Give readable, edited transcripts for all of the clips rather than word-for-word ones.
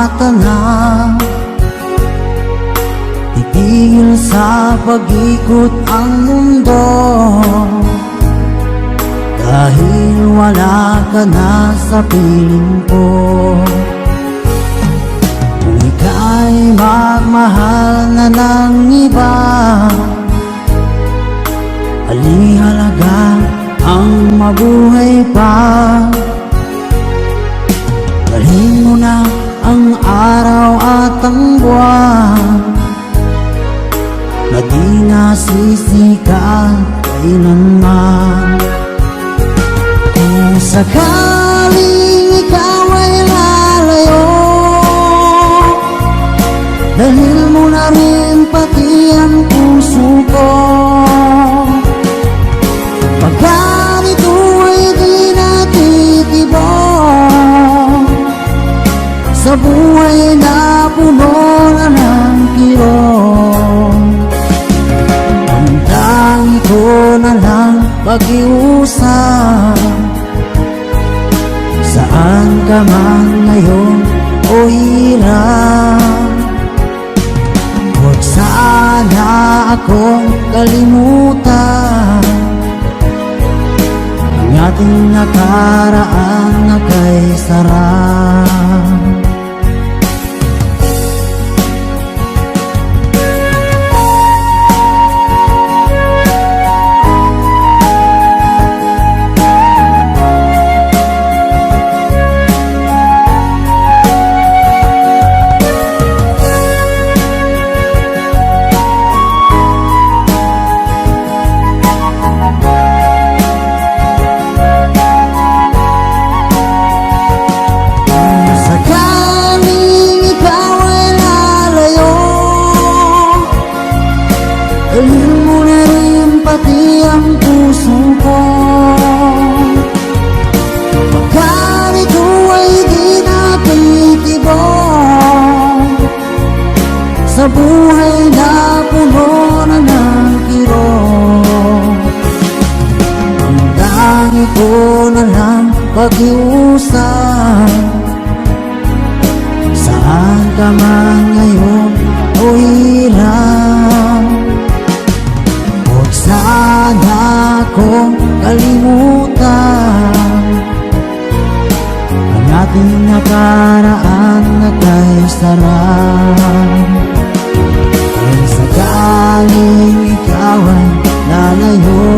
mata na titigil sa pag-ikot ang mundo, dahil wala ka na sa piling ko. Kung ika'y magmahal na ng iba, halihalaga ang mabuhay pa. Dalhin mo na ang araw at ang buwan na di nasisikat kailanman. Kung sakaling ikaw ay lalayo, dalhin mo na rin pati ang puso ko. Pagkat ito ay di natitibok sa buhay na puno na ng kirot, ang tangi ko na lang pag-iusap. Saan ka man ngayon o hirap, huwag sana akong kalimutan ang ating nakaraan na kay sarap. Dalhin mo na rin pati ang puso ko. Pagkat ito ay di natitibok sa buhay na puno na ng kirot, ang tangi ko na lang pag-iusap. Saan ka man ngayon o hirap, sana akong kalimutan ang ating nakaraan na kay sarap. Kung sakaling ikaw ay lalayo,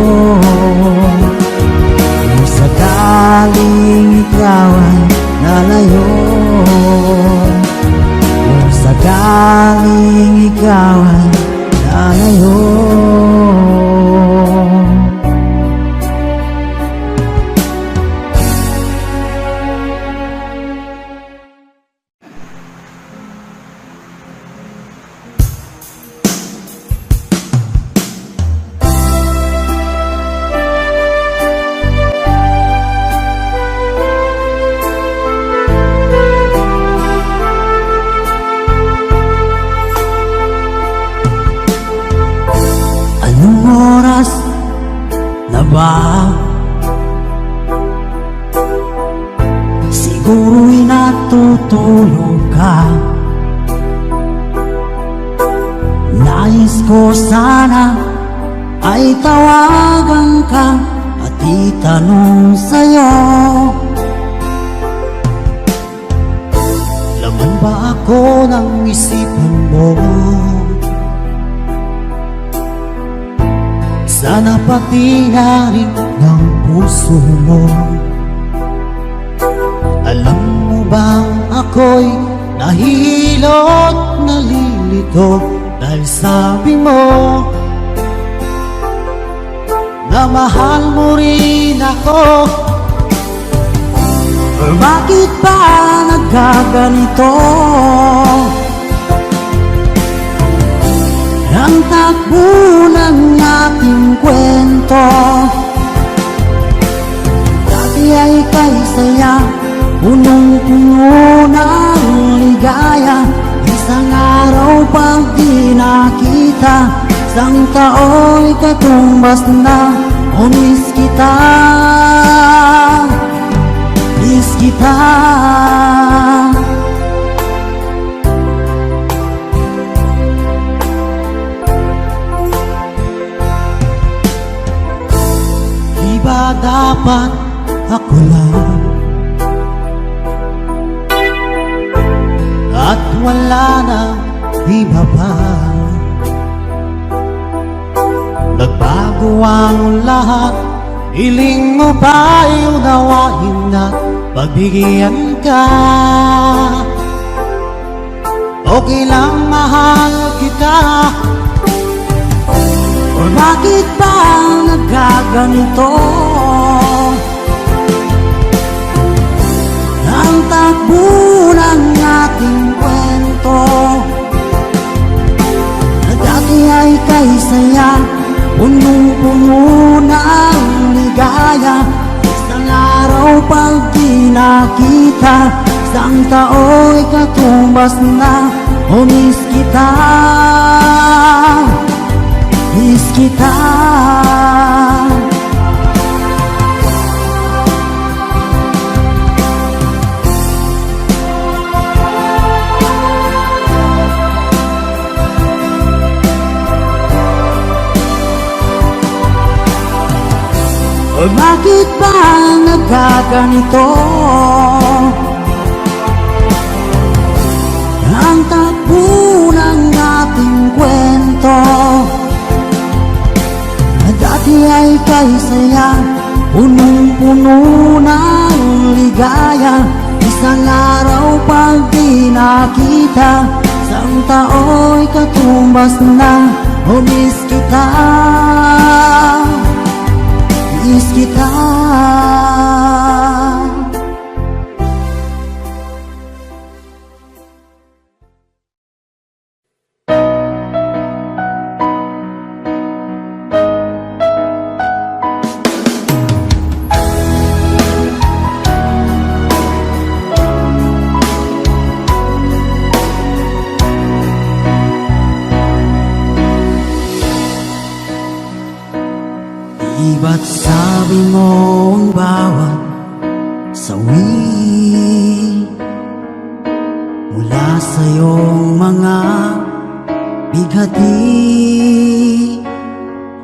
kung sakaling ikaw ay lalayo, kung sakaling ikaw ay lalayo, oras na ba? Siguro'y natutulog ka. Nais ko sana ay tawagan ka at itanong sa'yo, laman ba ako ng isipan mo? Sana pati na rin ng puso mo. Alam mo bang ako'y nahihilot, nalilito dahil sabi mo na mahal mo rin ako. Or bakit ba nagkaganito ang takbo ng ating kwento? Dati ay kay saya, punong-puno ng ligaya. Isang araw pag di nakita, isang tao'y katumbas na. O miss kita, miss kita. dapat ako lang, at wala nang iba pa. Nagbago ang lahat, hiling mo ba'y unawain at pagbigyan ka? Okay lang mahal kita, o bakit ba nagkaganito? Ang takbo ng ating kwento na dati ay kay saya, punong-puno ng ligaya. Isang araw pag di nakita, isang tao'y katumbas na. O miss kita, miss kita. O bakit ba nagkaganito? Ang takbo ng ating kwento na dati ay kay saya, punong-puno ng ligaya. Isang araw pag di nakita, isang tao'y katumbas na. O miss kita, miss kita. Ba't sabi mo ang bawat sawi mula sa iyong mga bighati,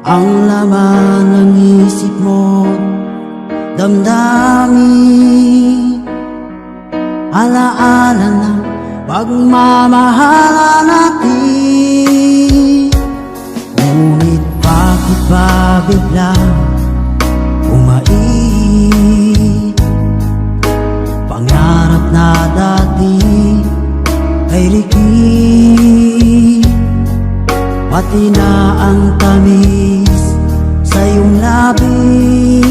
ang laman ng isip mo, damdamin, alaala ng pagmamahalan natin. Ngunit bakit ba biglang umait? Pangarap na dati ay likid, pati na ang tamis sa iyong labi,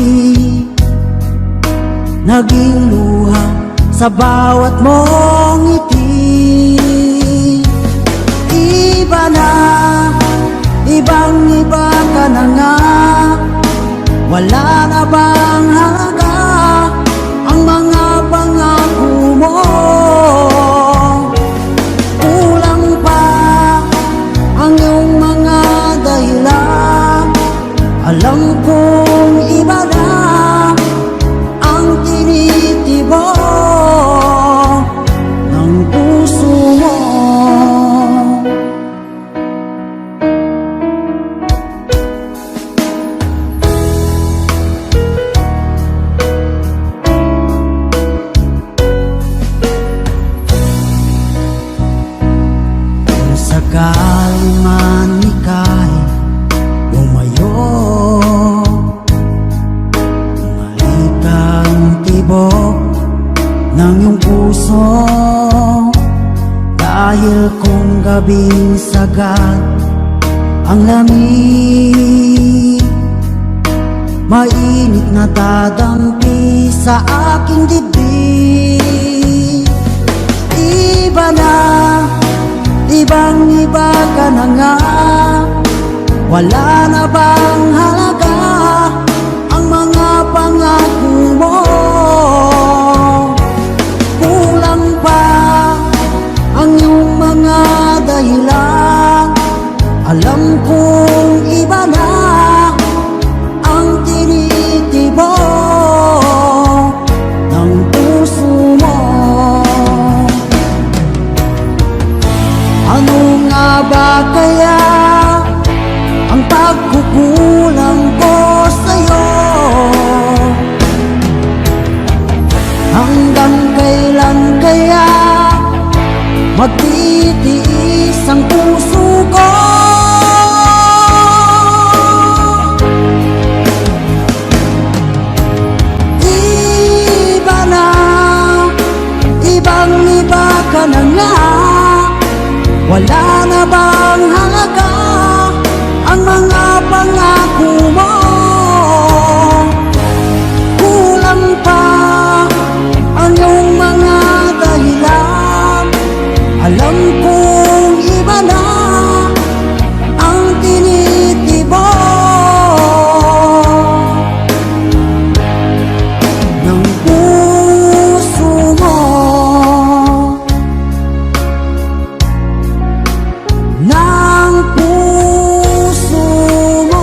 naging luha sa bawat mong ngiti. Iba na, ibang-iba ka na nga, wala na bang halaga ang mga pangako mo? Kulang pa ang iyong mga dahilan, alam kong iba na ang tinitibok ng puso mo. Sakali man ika'y lumayo, bumalik ang tibok ng iyong puso, dahil kung gabing sagad ang lamig, mainit na dadampi sa aking dibdib. Iba na, ibang-iba ka na nga, wala na bang halaga ang mga pangako mo? Kulang pa ang iyong mga dahilan, alam kong iba na ang tinitibok ng puso mo. Ano nga ba kaya ang pagkukulang ko? magtitiis ang puso ko. Iba na, ibang iba ka na nga. Wala na bang halaga ang mga pangako mo? Kulang pa ang iyong mga dahilan. Alam kong iba na ang tinitibok ng puso mo, ng puso mo.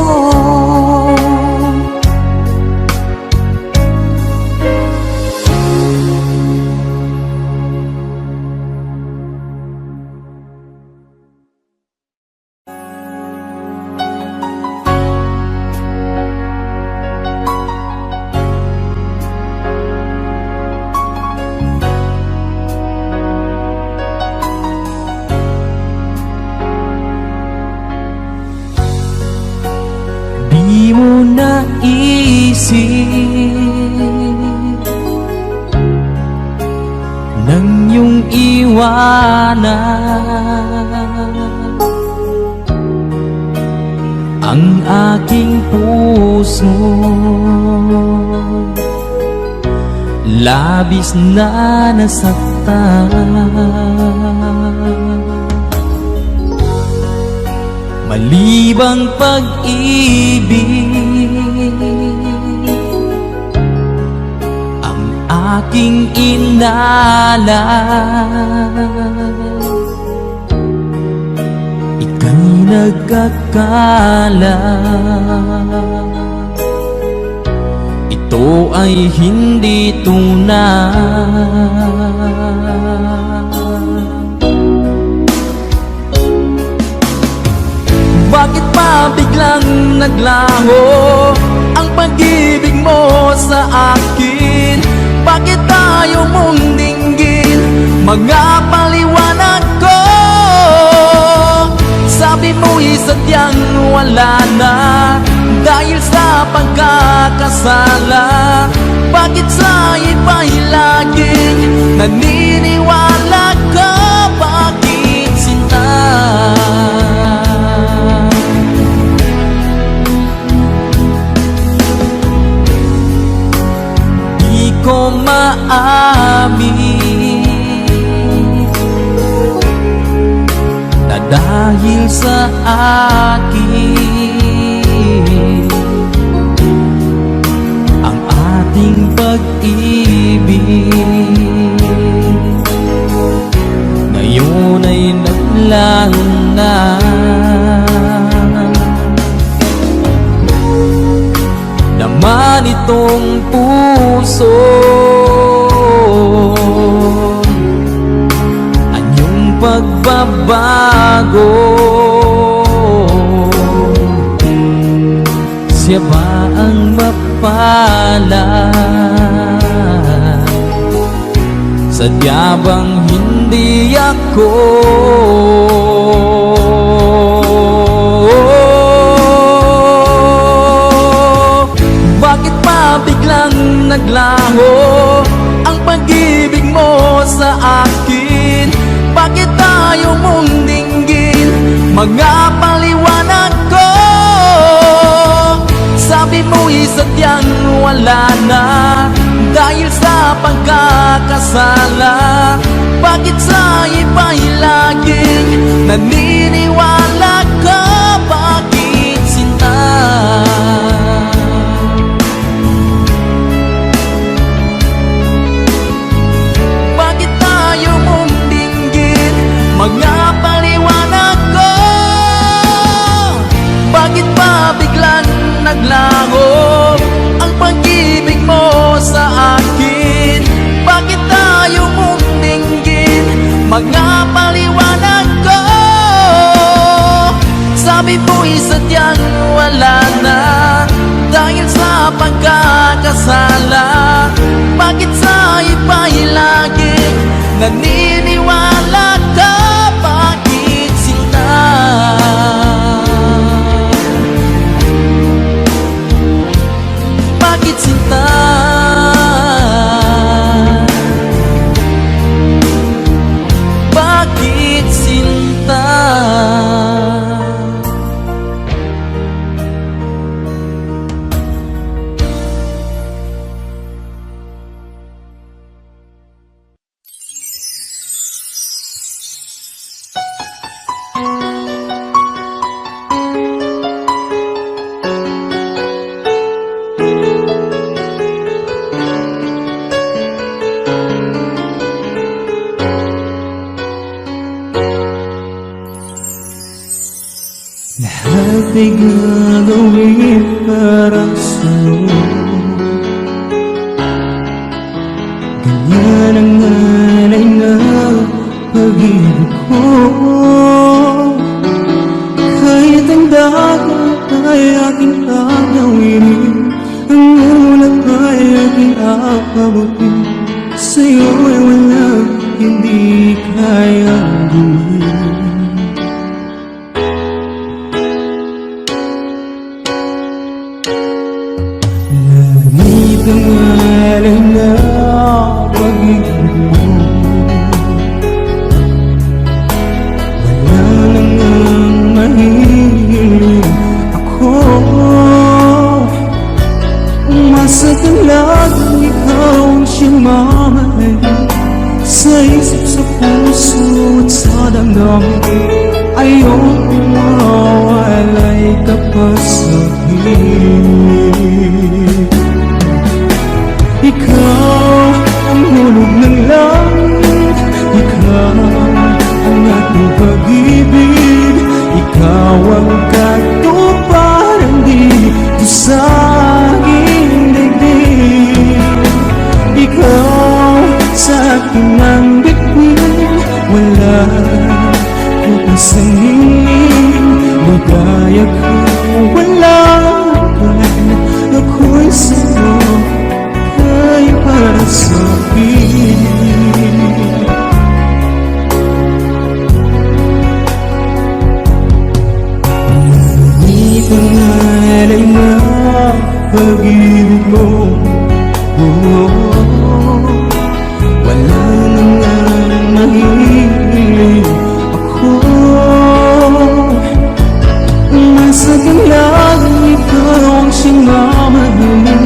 Di mo naisip nang iyong iwanan ang aking puso. Labis na nasaktan, malibang pag-ibig ang aking inalan. Ika'y nagkakala ito ay hindi tunay. Bakit pa biglang naglaho ang pag-ibig mo sa akin? Bakit ayaw mong dinggin mga paliwanag ko? Sabi mo'y sadyang wala na dahil sa pagkakasala. Bakit sa iba'y laging naniniwala ka? Bakit sinta? Di ko maamin na dahil sa akin ang ating pag-ibig ngayon ay naglaho na. Naman itong puso anyong pagbabago, siya ba ang mapalad? Sadya bang hindi ako? Bakit pa biglang naglaho ang pag-ibig mo sa akin? Bakit ayaw mong dinggin mga paliwanag ko? Sabi mo'y sadyang wala na dahil sa pagkakasala. Bakit sa iba'y laging naniniwala ka? Bakit sinta? Bakit tayo mong dinggin mga paliwanag ko? Bakit pa biglang naglaho ang pag-ibig mo sa akin? Bakit tayo mong dinggin mga paliwanag ko? Sabi mo'y sadyang wala na dahil sa pagkakasala. Bakit sa iba'y laging naniniwala ka? ay gagawin para sa'yo. Ganyan ang alay na pag-ibig ko. Kahit ang dagat ay aking agawin, ang ulap ay aking apabutin, sa'yo ay walang hindi kayang gawin. Langit ang alay na pag-ibig mo, wala nang ang mahihiling ako. Umasa ka lang, ikaw ang siyang mamahalin, sa isip, sa puso at sa damdamin. Ayokong mawalay ka pa sa akin. Ikaw ang hulog ng langit, ikaw ang aking pag-ibig, ikaw ang katuparan dito sa aking daigdig. Ikaw sa akin ang bituin, wala ko isang hingin, ligaya ka, walang hanggan. Ako'y sa'yo, kay para sa'kin. Langit ang alay na pag-ibig mo, wala nang ang mahihiling ako. Nasa galang ikaw ang siyang mamahalin,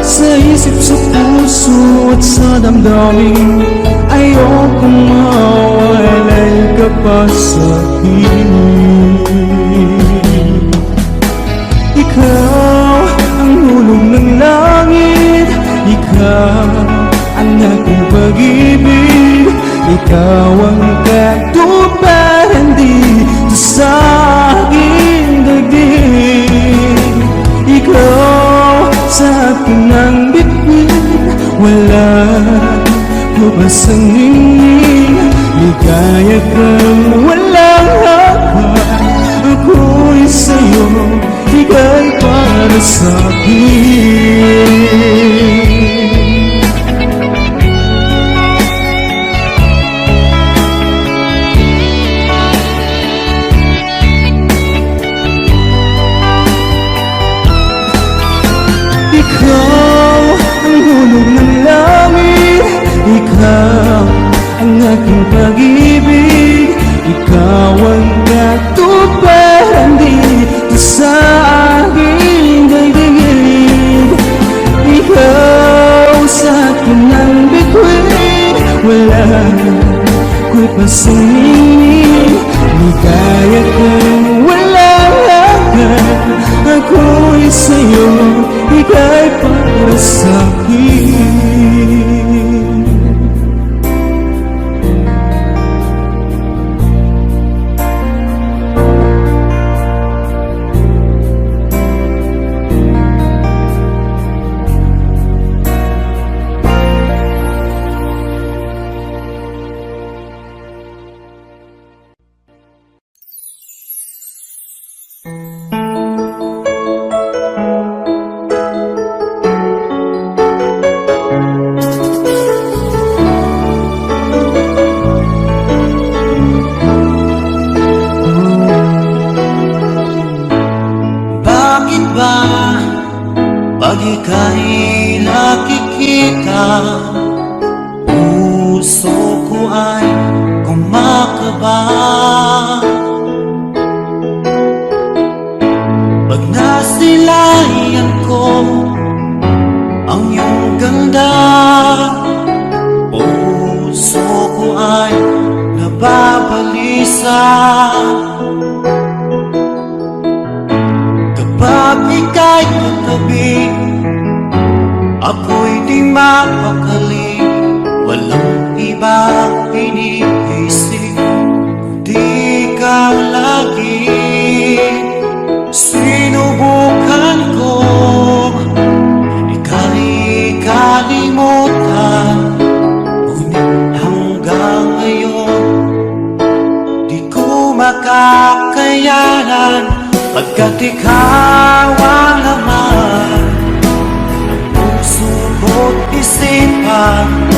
sa isip, sa puso at sa damdamin. Ayokong mawalay ka pa sa akin. Ikaw ang hulog ng langit, ikaw ang aking pag-ibig, ikaw ang katuparan dito sa aking daigdig. Ikaw sa akin ang bituin, wala ko ba sa ningning, ligaya kang walang hanggan. Ako'y sa'yo, ika'y para sa'kin. Ikaw ang hulog ng langit, ikaw ang aking pag-ibig, ikaw ang katuparan dito sa aking daigdig. Ikaw sa akin ang bituin, wala ko'y pansinin, ligaya kang walang hanggan. Ako'y sa'yo, ika'y para sa'kin. Pag ika'y nakikita, puso ko ay kumakaba. Pag nasilayan ko ang iyong ganda, puso ko ay nababalisa. Kapag ika'y katabi, ako'y di mapakali, walang ibang iniisip, di ka lagi Pagkat ikaw ang laman ng puso ko't isipan,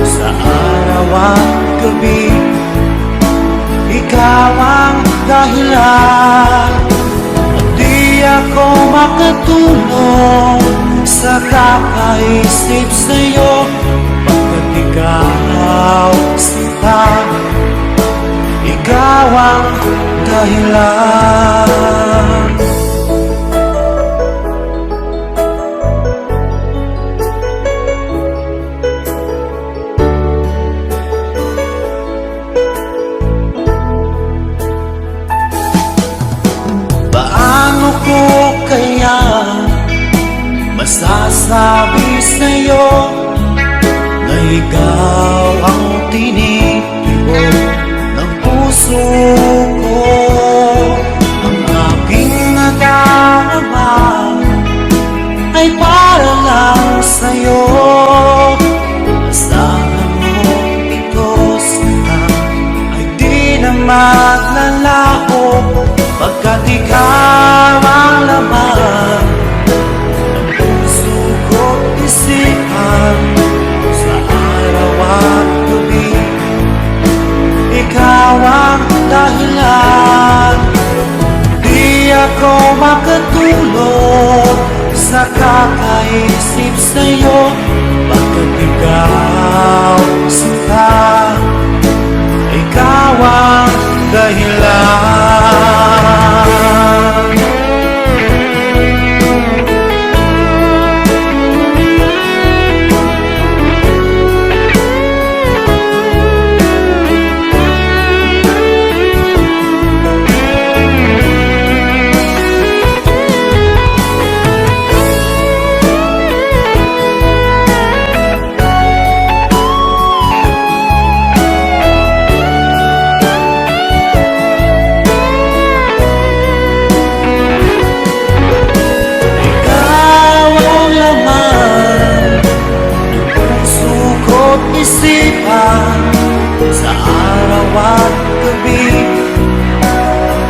sa araw at gabi ikaw ang dahilan. At di ako makatulog sa kakaisip sa'yo, pagkat ikaw sinta, ikaw ang dahilan. Paano ko kaya masasabi sa'yo na ikaw ang tinitibok ng puso ko? Ang aking nadarama ay para lang sa'yo. Asahan mo ito sana ay di na maglalaho, pagkat ikaw ang laman ng puso ko't isipan, sa araw at gabi ikaw ang dahilan. Di ako makatulog sa kakaisip sa'yo, pagkat ikaw sinta, ikaw ang dahilan. Isipan, sa araw at gabi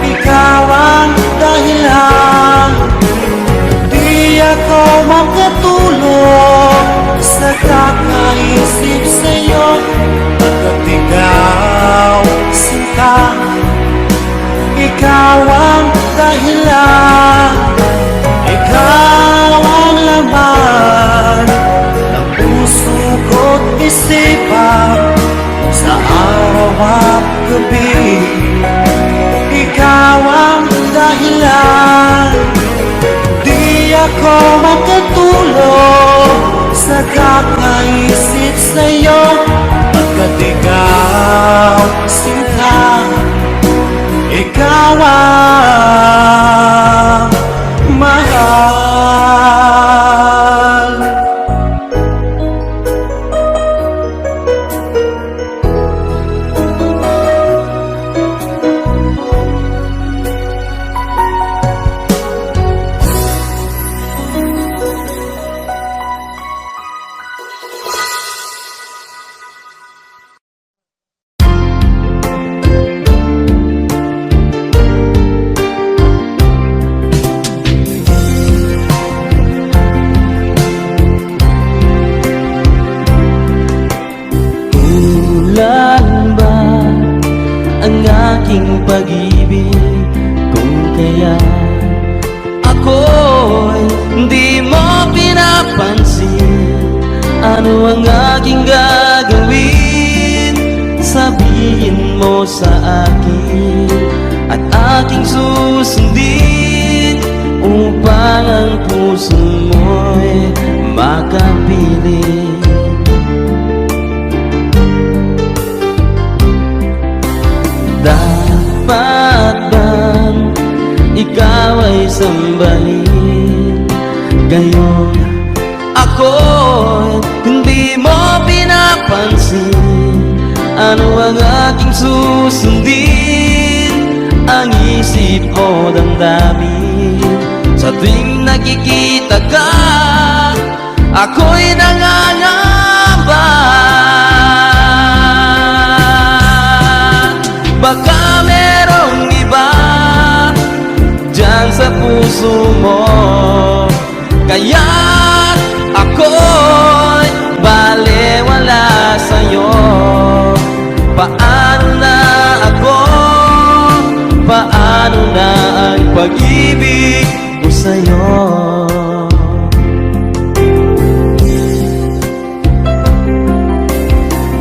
ikaw ang dahilan. Di ako makatulog sa kakaisip sa'yo, pagkat ikaw sinta, ikaw ang dahilan. Ikaw ang laman ng puso ko't isipan, sa araw at gabi ikaw ang dahilan. Di ako makatulog sa kakaisip sa'yo, pagkat ikaw sinta, ikaw ang mahal. aking pag-ibig, kung kaya ako'y hindi mo pinapansin. Ano ang aking gagawin? Sabihin mo sa akin at aking susundin, upang ang puso mo'y makapiling. Dapat bang ikaw ay sambahin? Gayon ako'y hindi mo pinapansin. Ano ang aking susundin? Ang isip o damdamin? Sa tuwing nakikita ka, ako'y nangangamba. Baka merong iba dyan sa puso mo. Kaya't ako'y balewala sa'yo. Paano na ako? Paano na ang pag-ibig ko sa'yo?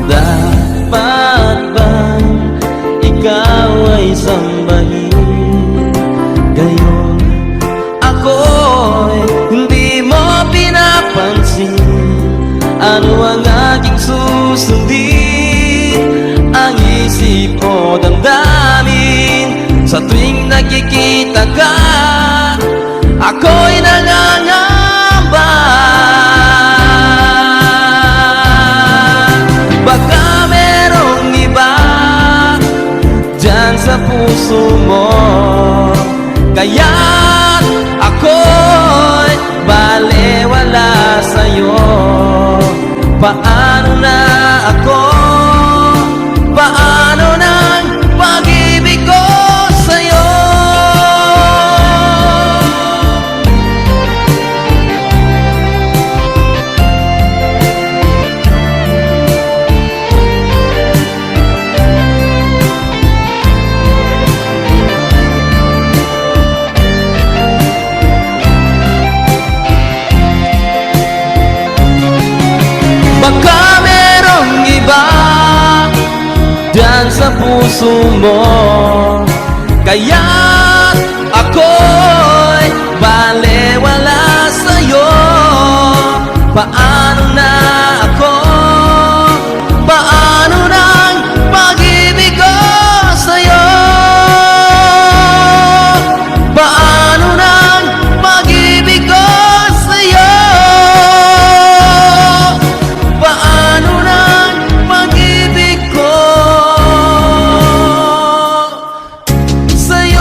Dapat bang ikaw ay sambahin? Gayon ako'y hindi mo pinapansin. Ano ang aking susundin? Ang isip o damdamin sa tuwing nakikita ka, ako'y nangangamba. Baka merong iba dyan sa puso mo, kaya't ako'y balewala sa'yo. Paano na ako? Paano ng pag-ibig ko sa'yo? Baka merong iba dyan sa puso mo, kaya't ako'y balewala sa'yo. Paano na ako? Paano ng pag-ibig ko sa'yo? Paano ng pag-ibig ko sa'yo? Paano ng pag-ibig ko sa'yo?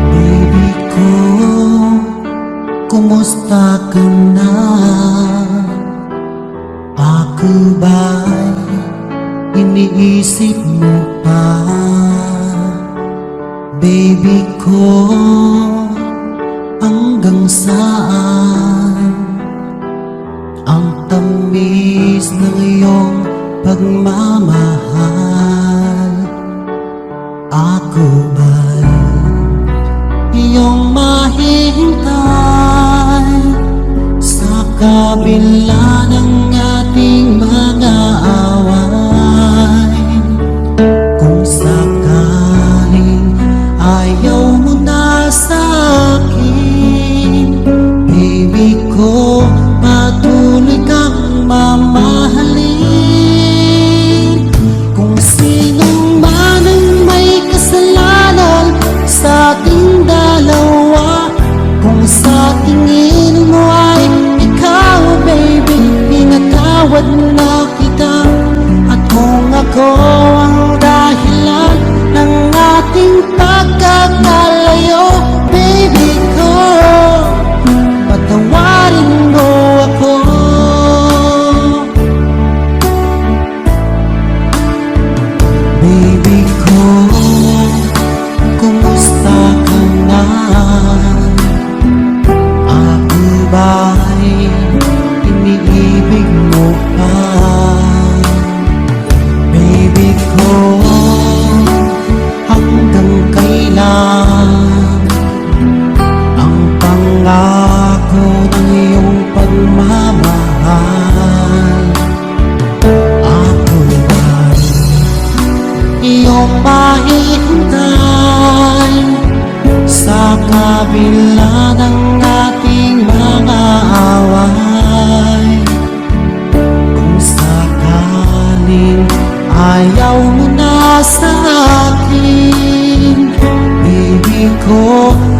Baby ko, kumusta ka na? Ako ba'y iniisip mo pa? Baby ko, hanggang saan ang tamis ng iyong pagmamahal? Ako ba'y iyong mahihintay sa kabila ng ating mga away? Kung sakaling ayaw mo na sa akin, baby ko, patuloy kang mamahalin. Kung sinong man ang may kasalanan sa ating dalawa, kung sa tingin mo ay ikaw, baby, ingat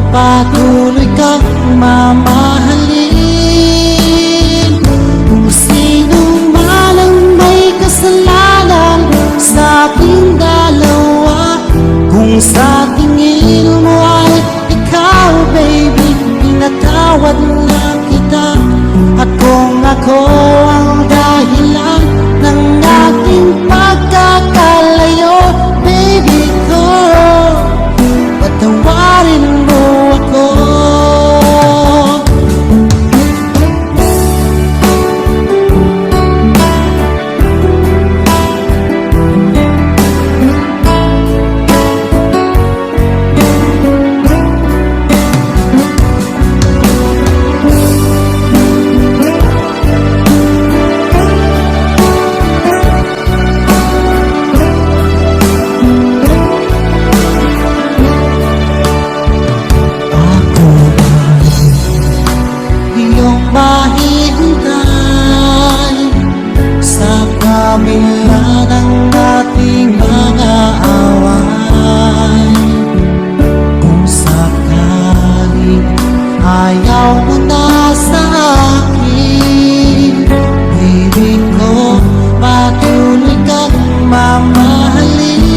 patuloy kang mamahalin. Kung sino man ang may kasalanan sa ating dalawa, kung sa tingin mo ay ikaw, baby, pinatawad na kita. At kung ako ang dahilan ng ating pagkakalayo, baby ko, patawarin mo ako. Iyong mahihintay sa kabila ng ating mga away. Kung sakaling ayaw mo na sa akin, baby ko, patuloy kang mamahalin.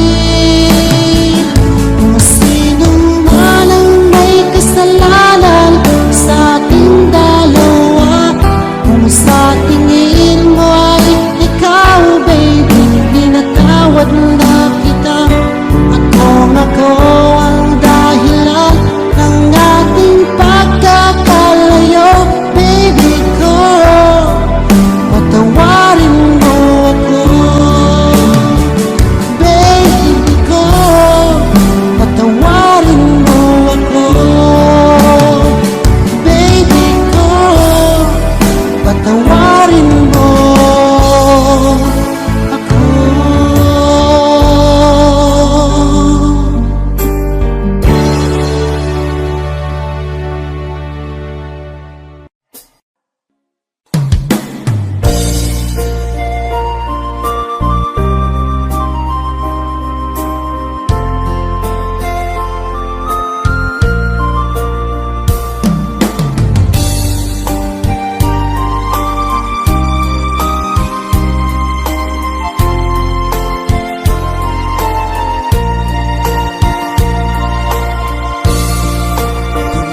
Kung sino man ang may kasalanan sa ating dalawa, kung sa tingin mo ay ikaw, baby, pinatawad na kita. At kung ako ang dahilan ng ating pagkakalayo, baby ko, patawarin mo ako. Baby ko, patawarin mo ako. Baby ko, patawarin mo ako.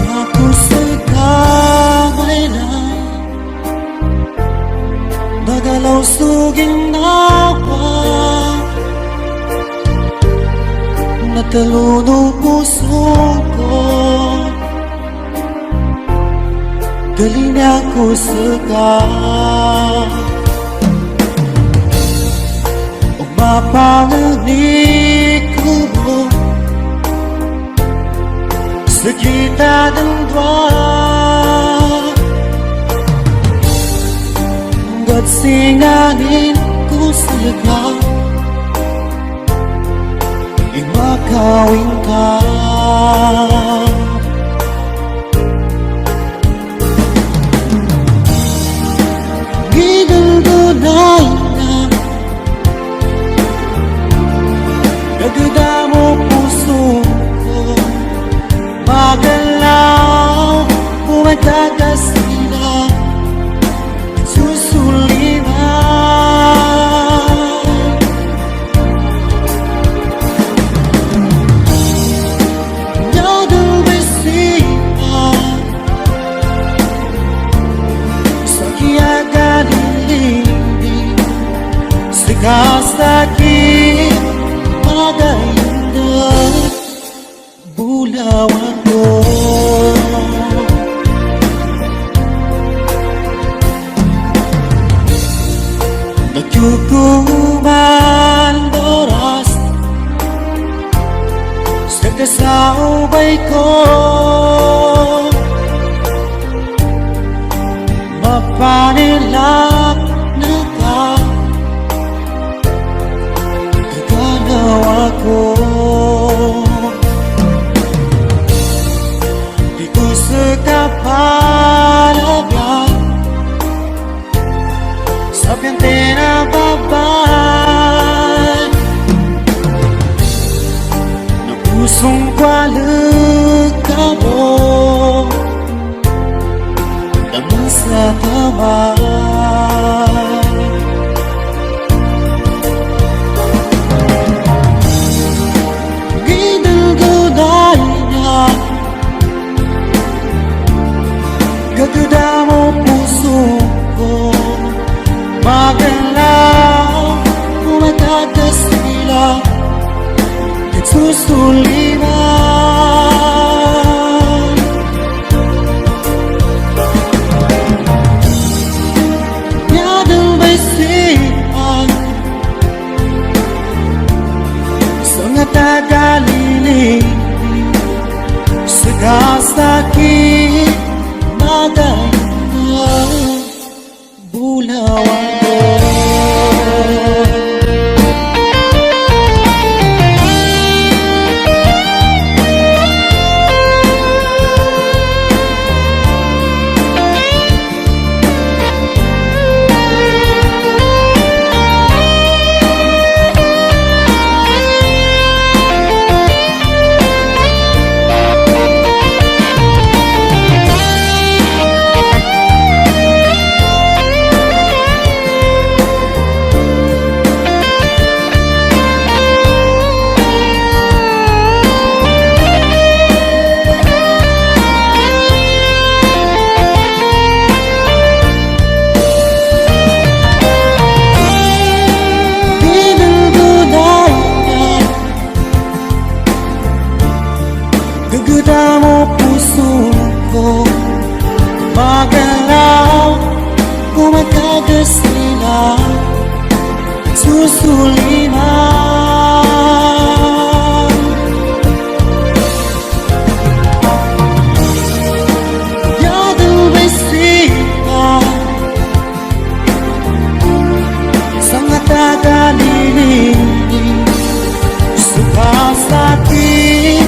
Ako sa kamay na nagalaw suging nawa, natalunong puso ko. Galing ako sa ka, o mapanganik ko sa kita ng dwan. Hanggat singanin ko sa ligaw, ay makawin ka. Ginaldunay na nagda mo puso ko, magalaw kung ay kakasila susuliman. Nadawisipan sa kiyagan hilindi, sa kasakit magayanda bulawan ko. Nagkukuman oras sa kasaubay ko, mapanilak na ka, kaganaw ako. Di ko sa kapalagan sa piyente babay ng pusong kwalag ka mo. susuliman. Yadang may sipan sa natadaliling sakasakit magay bulawan ko. Gagada mo puso ko, magalaw, kumatagas nila, susuliman. Yadang besika sa matagaliling sukasakit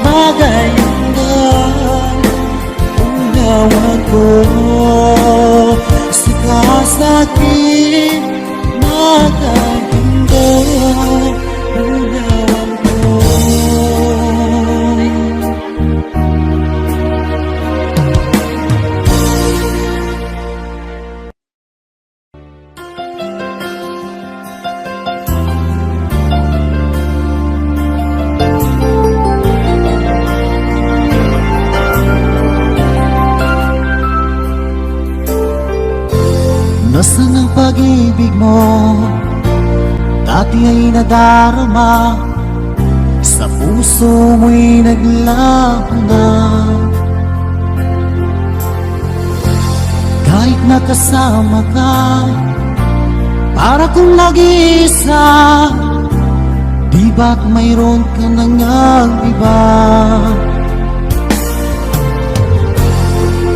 magayungan ungawan ko. Sukasakit magayungan ungawan ko. Nasaan ang pag-ibig mo? Dati ay nadarama, sa puso mo'y naglaho na. Kahit nakasama ka, para kung nag-iisa, di ba't mayroon ka nang ang iba?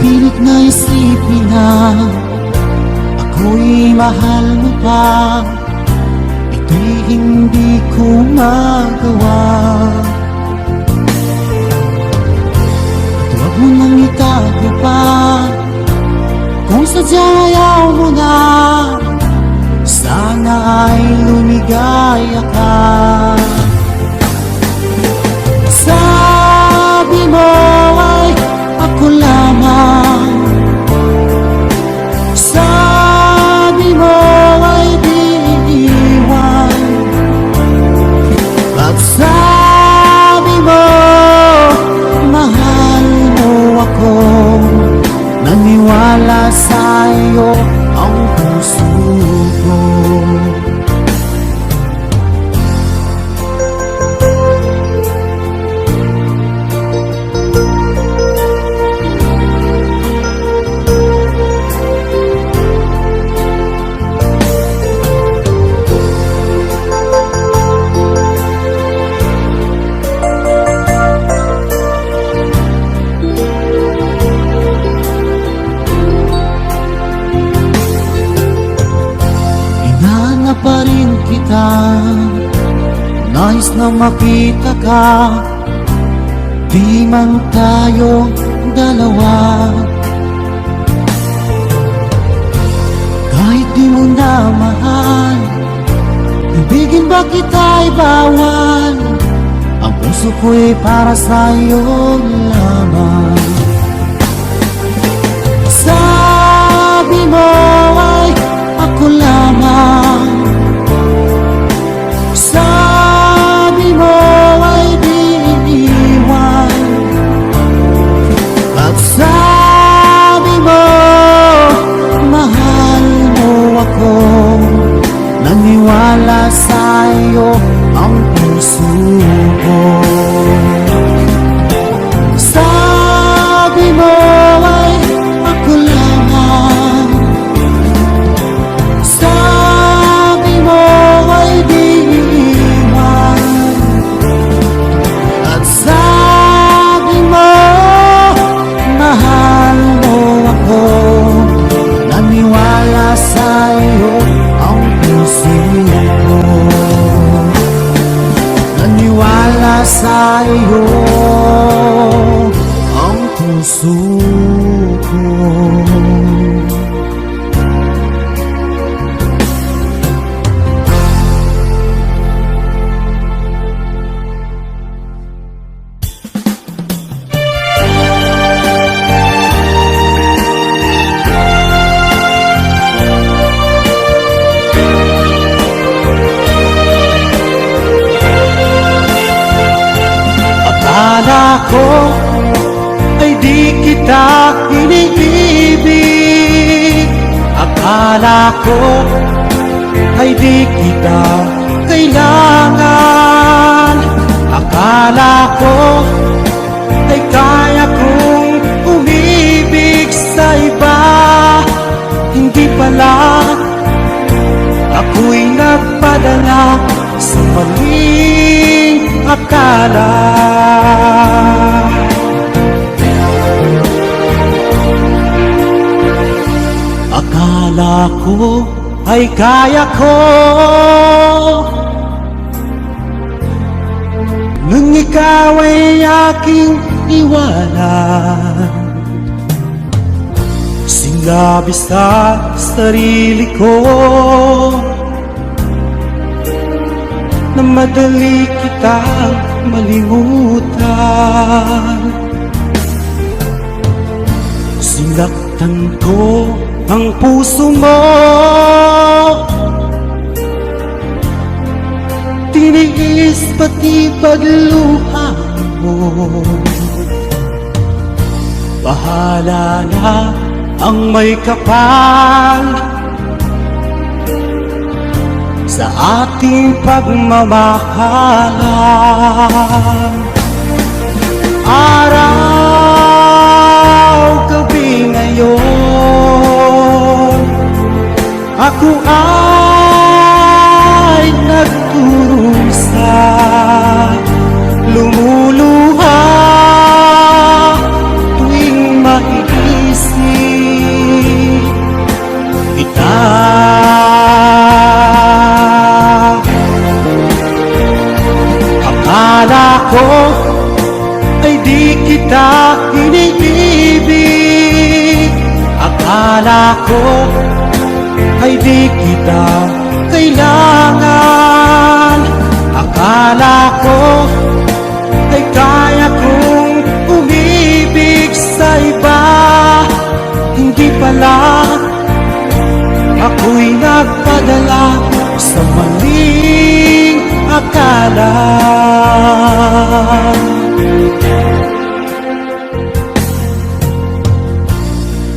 Pilit na isipin na ako'y mahal mo pa, ito'y hindi ko magawa. At huwag mo nang itago pa, kung sadyang ayaw mo na, sana ay lumigaya ka. Sabi mo ay ako lamang, sabi mo ay di iiwan, at sabi mo mahal mo ako, naniwala sa'yo ang puso ko. Hinahanap pa rin kita, nais na makita ka, di man tayo dalawa. Kahit di mo na mahal, ibigin ba kita'y bawal? Ang puso ko'y para sa'yo lamang. Sabi mo ay ako lamang, sabi mo ay di iiwan, at sabi mo mahal mo ako, naniwala sa'yo ang puso ko. Sabi mo ay ako lamang, sabi mo ay di iiwan, at sabi mo mahal mo ako. Naniwala sa iyo ang puso ko, naniwala sa iyo ang puso ko. Akala ko ay di kita iniibig, akala ko ay di kita kailangan, akala ko ay kaya kong umibig sa iba. Hindi pala, ako'y nagpadala sa maling akala. Akala ko ay kaya ko, nung ikaw ay aking iwanan. Sinabi sa sarili ko na madali kitang malimutan. Sinaktan ko ang puso mo, tiniis pati pagluha mo. Bahala na ang may kapal sa ating pagmamahalan. Araw, gabi ngayon, ako ay nagdurusa, lumuluha tuwing maiisip kita. Akala ko ay di kita iniibig, akala ko ay di kita kailangan, akala ko ay kaya kong umibig sa iba. Hindi pala, ako'y nagpadala sa maling akala.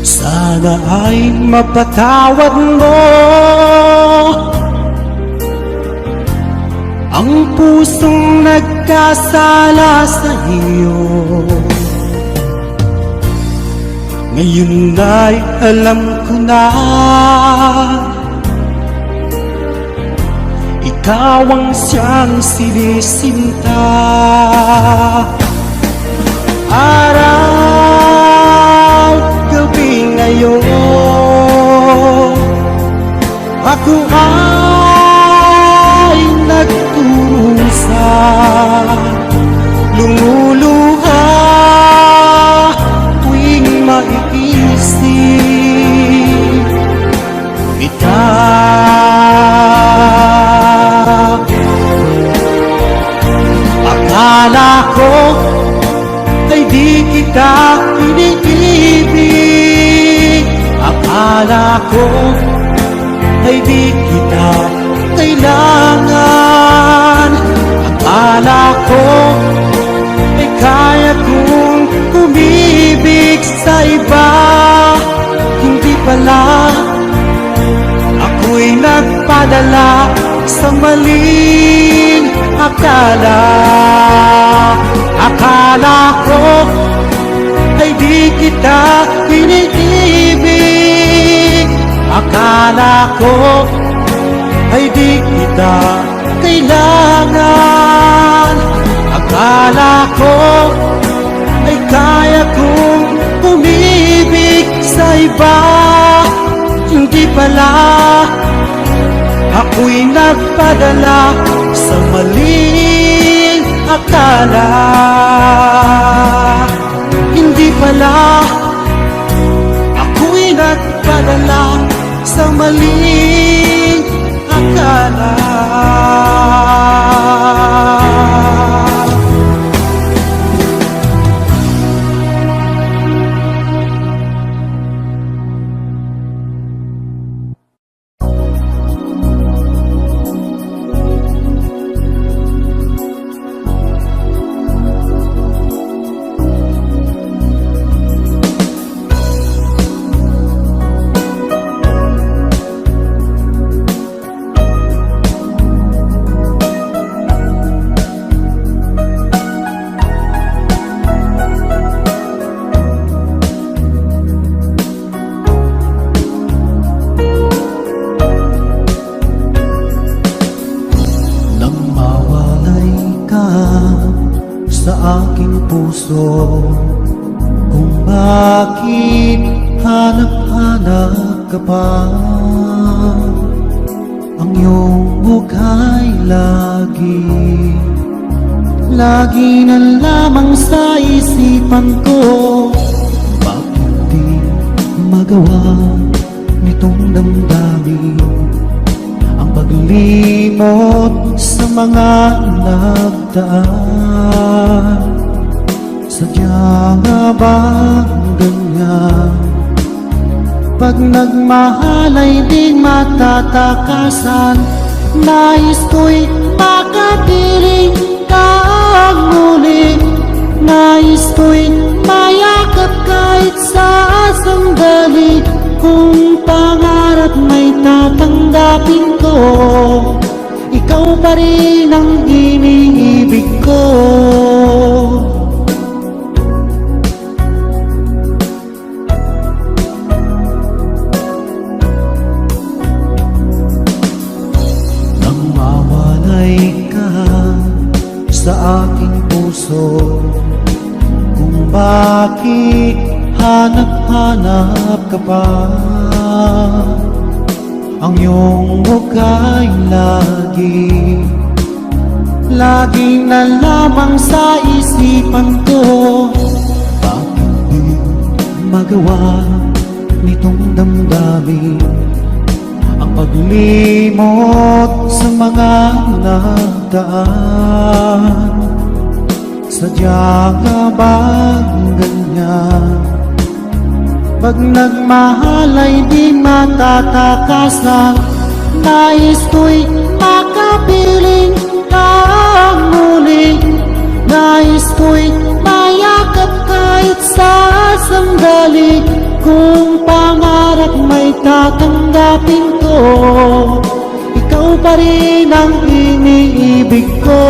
Sana ay mapatawad mo ang pusong nagkasala sa iyo. Ngayon ay alam ko na ikaw ang siyang sinisinta. Araw, gabi ngayon, ako ay nagdurusa, lumuluha tuwing maiisip kita. Akala ko ay di kita iniibig, akala ko ay di kita kailangan, akala ko ay kaya kong umibig sa iba. Hindi pala, ako'y nagpadala sa maling akala. Akala ko ay di kita iniibig. Akala ko ay di kita kailangan. Akala ko ay kaya kong umibig sa iba. Hindi pala, ako'y nagpadala sa maling akala. Hindi pala, ako'y nagpadala sa maling akala. Kung bakit hanap-hanap ka pa, ang iyong buhay lagi na lamang sa isipan ko. Bakit di magawa nitong damdamin ang paglimot sa mga nagdaan? Sadya nga bang ganyan? Pag nagmahal ay di matatakasan. Nais ko'y makapiling ka ang muli. Nais ko'y mayakap kahit sa sandali. Kung pangarap may tatanggapin ko, ikaw pa rin ang iniibig ko. Sa aking puso, kung bakit hanap-hanap ka pa, ang iyong mukha'y lagi na lamang sa isipan ko. Bakit di magawa nitong damdamin ang paglimot sa mga nagdaan? Sadya nga bang ganyan? Pag nagmahal ay di matatakasan. Nais ko'y makapiling ka ang muli. Nais ko'y mayakap kahit sa sandali. Kung pangarap may tatanggapin ko, ikaw pa rin ang iniibig ko.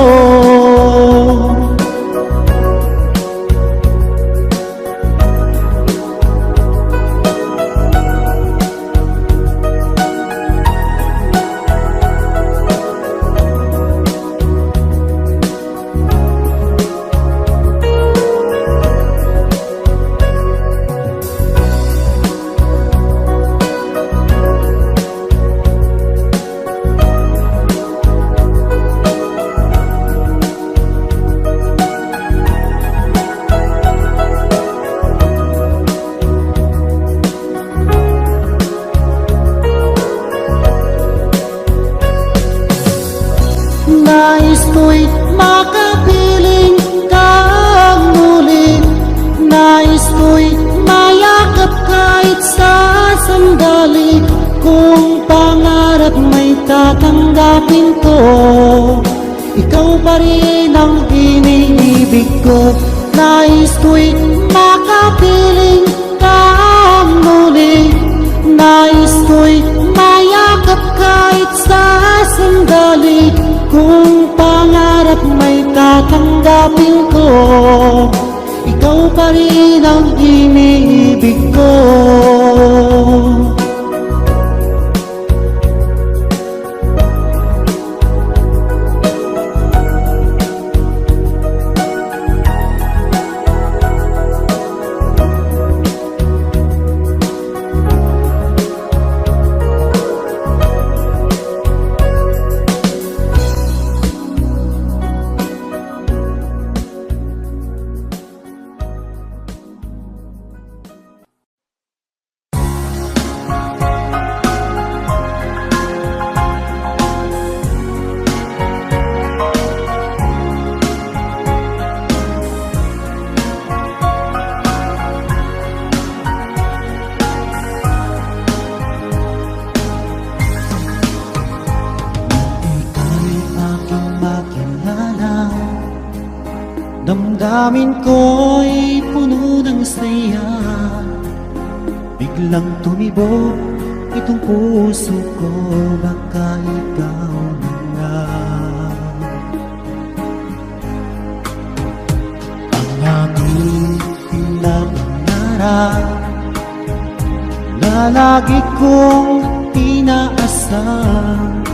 Nais ko'y makapiling ka ang muli. Nais ko'y mayakap kahit sa sandali. Kung pangarap may tatanggapin ko, ikaw pa rin ang iniibig ko. Nais ko'y makapiling ka ang muli. Nais ko'y mayakap kahit sa sandali. Kung pangarap tanggapin ko, ikaw pa rin ang iniibig ko. Damdamin ko'y puno ng saya, biglang tumibo itong puso ko, baka ikaw na nga. Ang aking pinapangarap na lagi kong inaasam,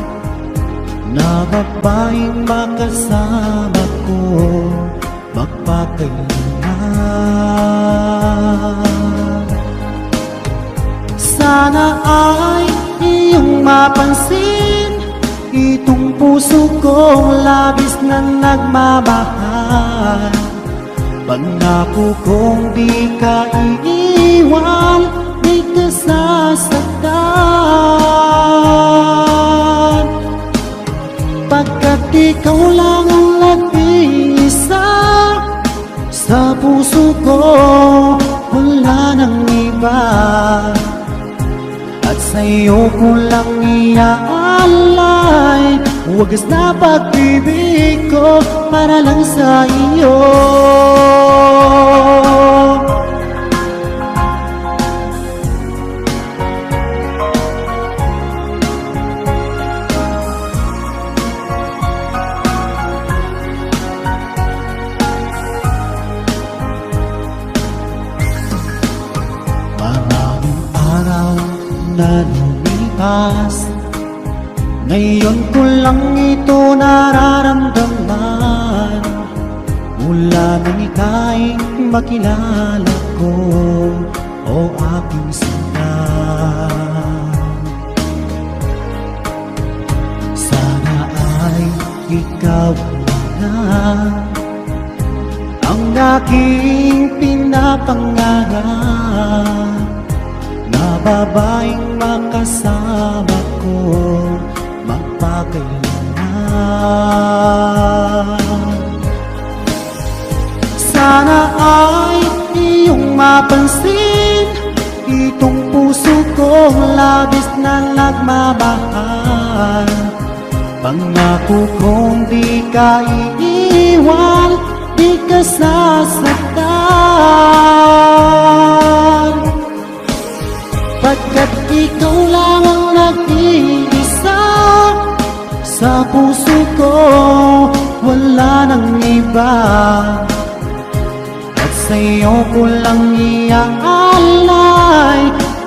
na babaeng makasama ko magpakailanman. Sana ay iyong mapansin itong puso kong labis na nagmamahal. Pangako kong di ka iiwan, di ka sasaktan, pagkat ikaw lang ang nag-iisa sa puso ko, wala nang iba. At sa'yo ko lang iaalay wagas na pag-ibig ko para lang sa iyo. Na lumipas, ngayon ko lang ito nararamdaman, mula nang ika'y makilala ko, o aking sinta. Sana ay ikaw na ang aking pinapangarap, na babaeng makasama ko magpakailanman. Sana ay iyong mapansin itong puso kong labis na nagmamahal. Pangako kong di ka iiwan, di ka sasaktan, pagkat ikaw lang ang nag-iisa sa puso ko, wala nang iba. At sa'yo ko lang iaalay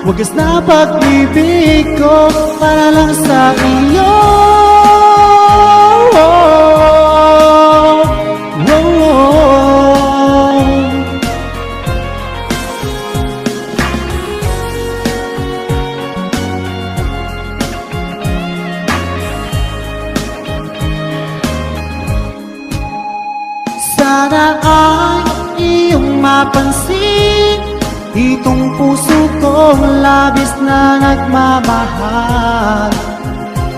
wagas na pag-ibig ko para lang sa iyo. Sana ay iyong mapansin itong puso kong labis na nagmamahal.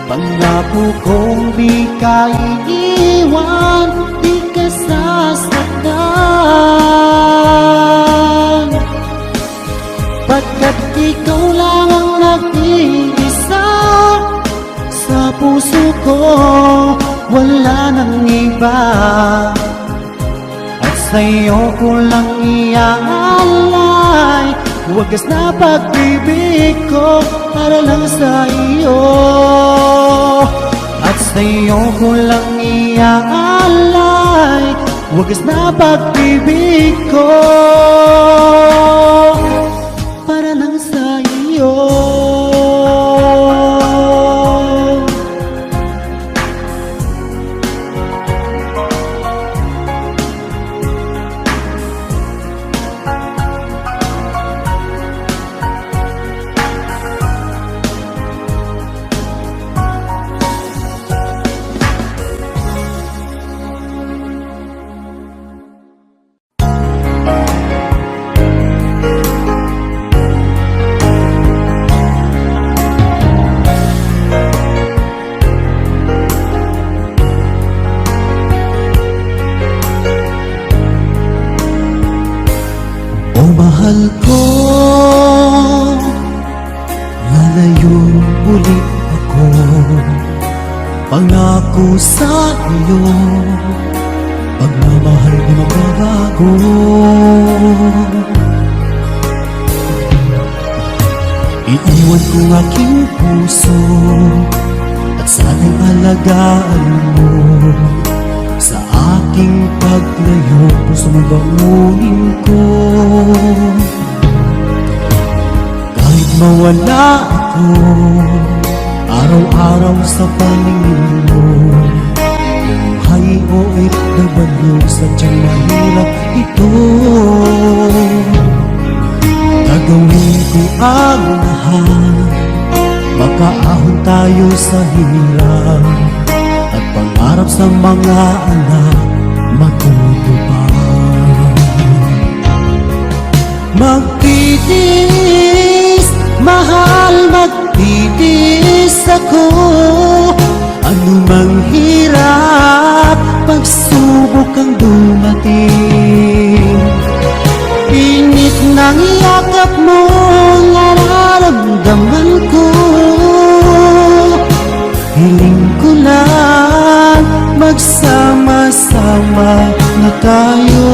Pangako kong di ka iiwan, di ka sasaktan, pagkat ikaw lang ang nag-iisa sa puso ko, wala nang iba. Sa'yo ko lang iaalay wagas na pag-ibig ko para lang sa iyo. At sa'yo ko lang iaalay wagas na pag-ibig ko para lang sa iyo. O mahal ko, lalayo ulit ako. Pangako sa iyo, pagmamahal ko magbabago. Iiwan ko aking puso at sana'y alagaan mo. Sa aking paglayo, puso mo bangunin ko. Kahit mawala ako, araw-araw sa paningin mo. Buhay o OFW, sadyang mahirap ito. Gagawin ko ang lahat, makaahon tayo sa hirap. At pangarap sa mga anak matutupad. Magtitiis, mahal, magtitiis ako. Ano mang hirap, pagsubok ang dumating. Init ng yakap mo, nararamdaman ko. Hiling ko lang, magsama-sama na tayo.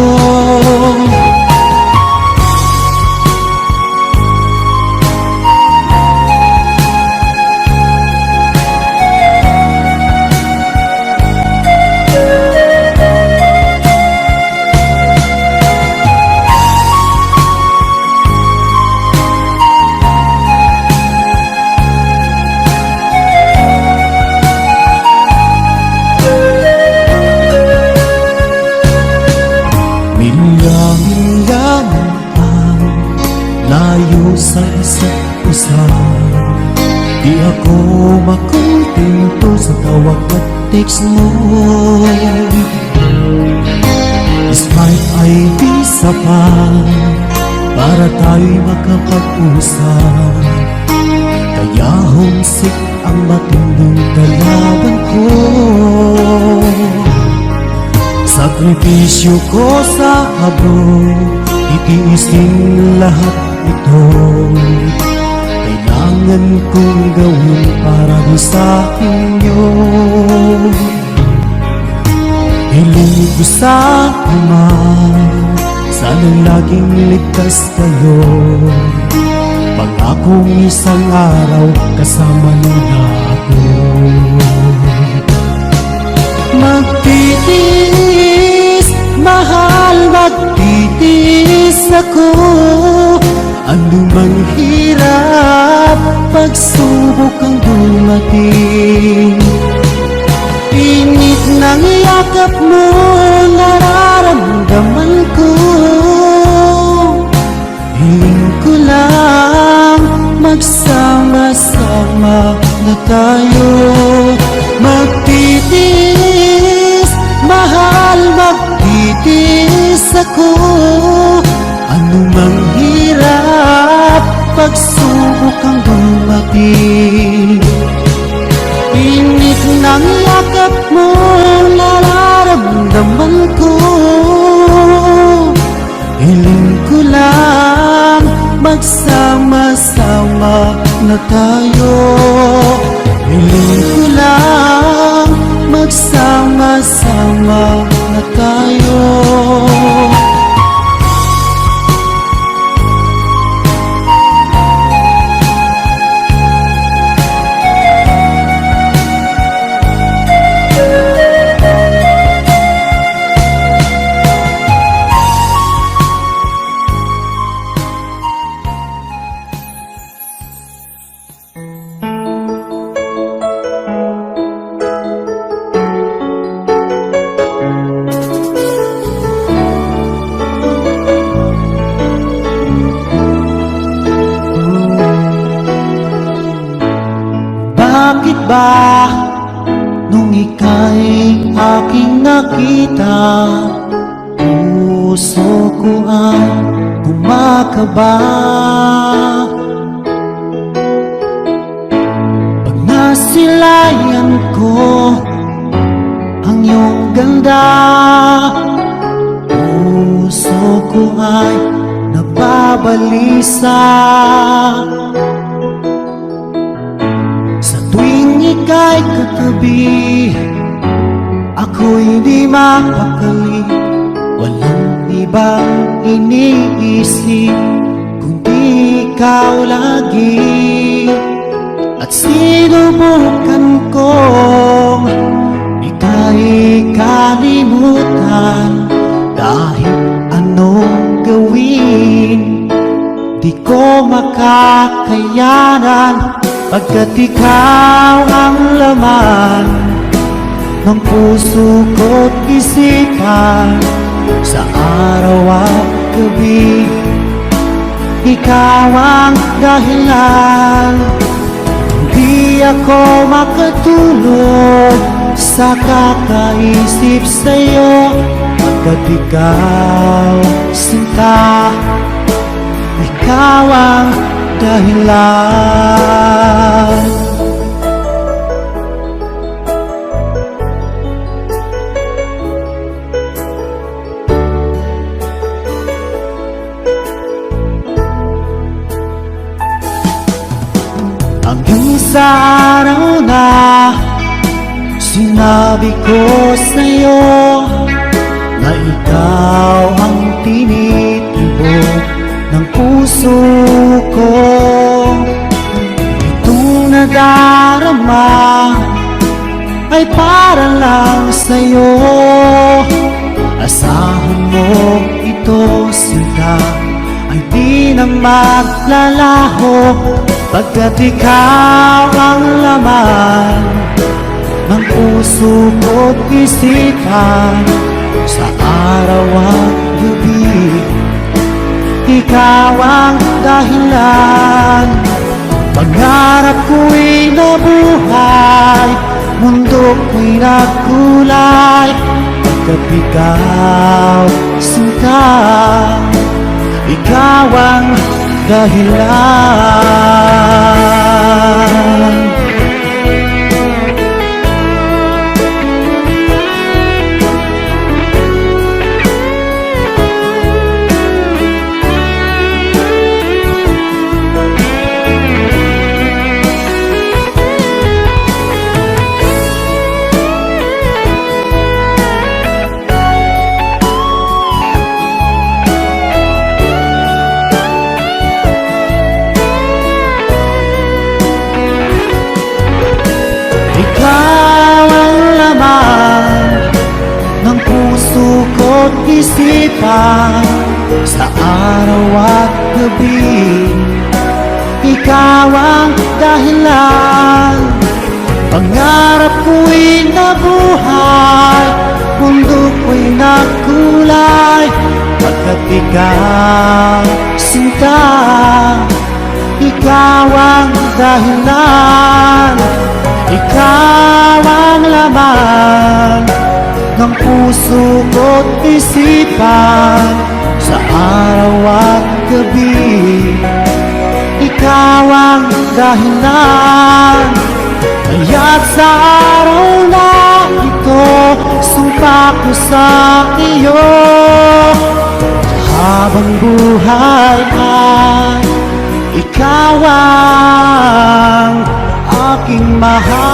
Layo sa isa't isa, di ako makontento sa tawag at text mo. Smile ay di sapat para tayo'y makapag-usap. Kaya homesick ang matinding kalaban ko. Sakripisyo ko sa abroad, itiisin lahat ito. Kailangan kong gawin para di sa inyo. Hiling ko sa Ama, sana'y laging ligtas kayo. Pangakong isang araw kasama nila ako. Magtitiis, mahal, magtitiis ako. Ano mang hirap, pagsubok ang dumating. Init ng yakap mo, nararamdaman ko. Hiling ko lang, magsama-sama na tayo. Magtitiis, mahal, magtitiis ako. Ano mang hirap, pagsubok ang dumating. Init ng yakap mo, nararamdaman ko. Hiling ko lang, magsama-sama na tayo. Hiling ko lang, magsama-sama na tayo. ika'y aking nakita, puso ko ay kumakaba. Pag nasilayan ko ang iyong ganda, puso ko ay nababalisa. Sa tuwing ika'y katabi, ako'y di mapakali. Walang ibang iniisip kundi ikaw lagi. At sinubukan kong ika'y kalimutan, kahit anong gawin di ko makakayanan, pagkat ikaw ang laman ng puso ko't isipan. Sa araw at gabi, ikaw ang dahilan. Hindi ako makatulog sa kakaisip sa'yo, pagkat ikaw, sinta, ikaw ang dahilan. Hanggang sa araw na sinabi ko sa'yo na ikaw ang tinitibok ng puso ko. Itong nadarama ay para lang sa'yo. Asahan mo ito, sinta, ay di na maglalaho, pagkat ikaw ang laman ng puso ko't isipan. Sa araw at gabi, ikaw ang dahilan. Pangarap ko'y nabuhay, mundo ko'y nagkulay, pagkat ikaw, sinta, ikaw ang dahilan. Ikaw ang laman ng puso ko't isipan. Sa araw at gabi, ikaw ang dahilan. Pangarap ko'y nabuhay, mundo ko'y nagkulay, pagkat ikaw, sinta, ikaw ang dahilan. Ikaw ang laman ng puso ko't isipan. Sa araw at gabi, ikaw ang dahilan. Kaya't sa araw na ito, sumpa ko sa iyo, habang buhay ay ikaw ang aking mahal.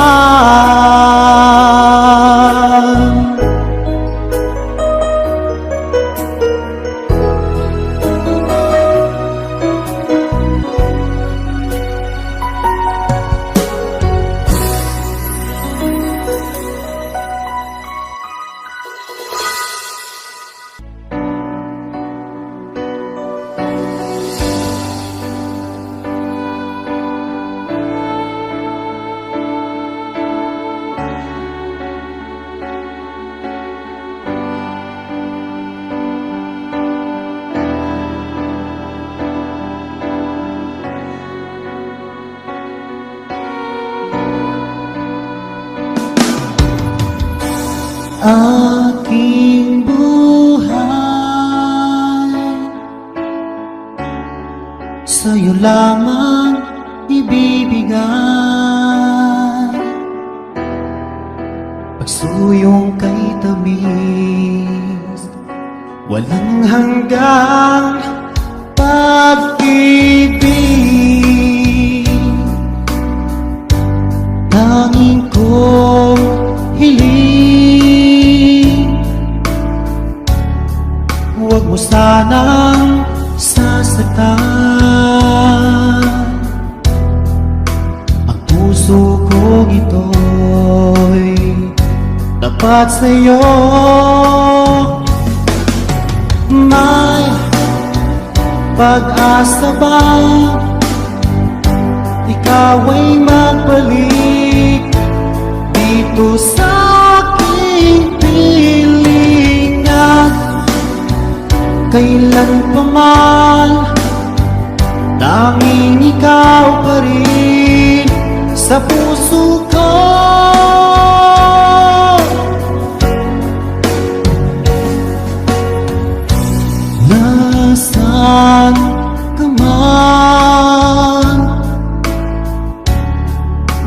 aking buhay. Sa'yo lamang ibibigay pagsuyong kay tamis, walang hanggang pag-ibig. Tanging kong hiling, huwag mo sanang sasaktan ang puso kong ito'y tapat sa'yo. May pag-asa ba ikaw ay magbalik dito sa aking piling, at kailan pa man tanging ikaw pa rin sa puso ko. Nasaan ka man,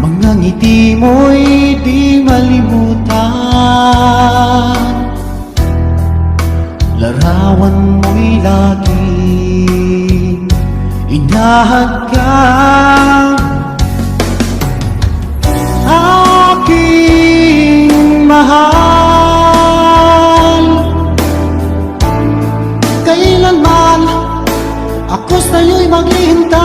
mga ngiti mo'y di malimutan, larawan mo'y laging inahagkan. Aking mahal, kailanman ako sa'yo'y maghihintay,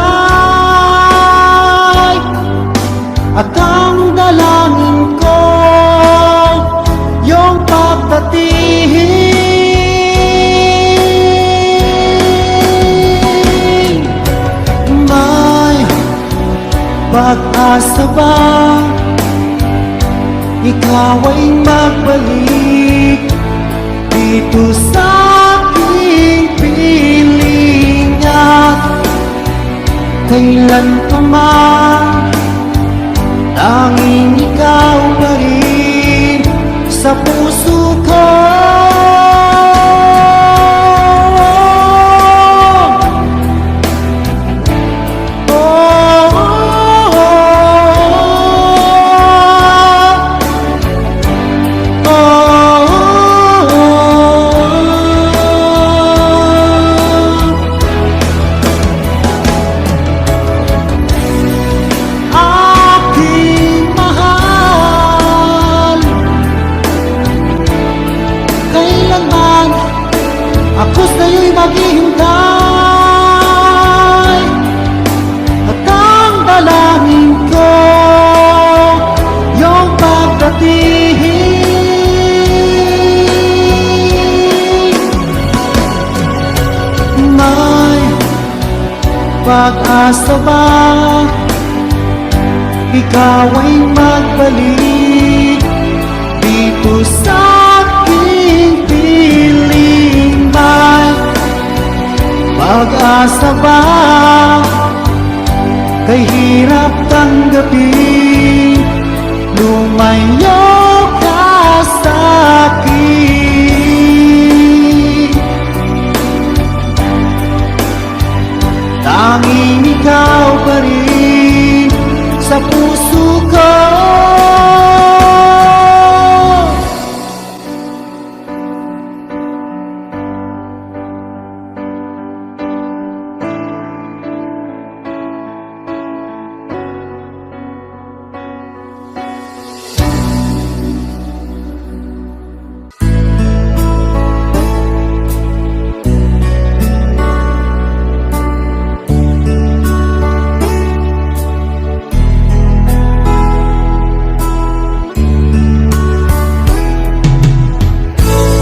at ang dalangin ko yung pagdating. May pag-asa ba ikaw ay magbalik dito sa aking piling, at kailan pa man tanging ikaw pa rin sa puso ko. Ako sa'yo'y maghihintay, at ang dalangin ko yung pagdating. May pag-asa ba ikaw ay magbalik dito sa aking piling? May pag-asa ba kay hirap tanggapin, lumayo ka sa akin, tanging ikaw pa rin sa puso ko.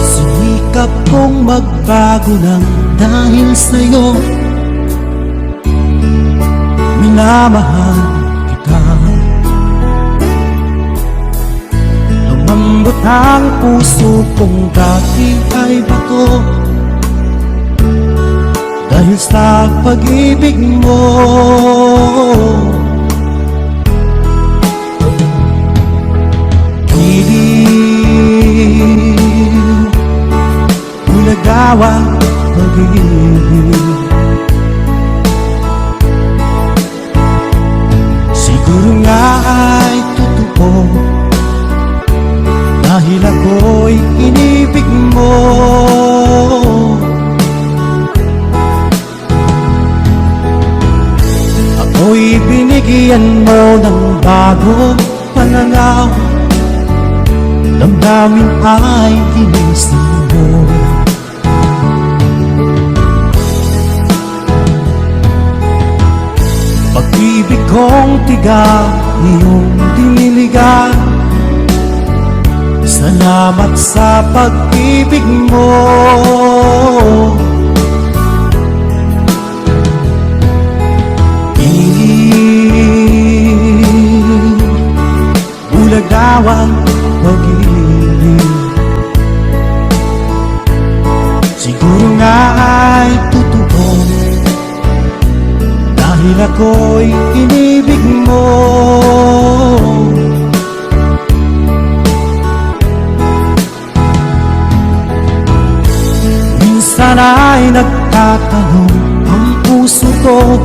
Sikap kong magbago ng dahil sa'yo, minamahal kita. Lumambot ang puso kong dati ay bato, dahil sa pag-ibig mo. Ibig Bulag-awang pag-ibig. Siguro nga ay totoo, dahil ako'y inibig mo. Ako'y binigyan mo ng bagong pananaw, damdamin ay tinisin mo. Pag-ibig kong tiga, iyong diniligan. Salamat sa pag-ibig mo. Bulag-awang pag-ibig. Siguro nga ay totoo, dahil ako'y inibig mo. Minsan ay nagtatanong ang puso ko,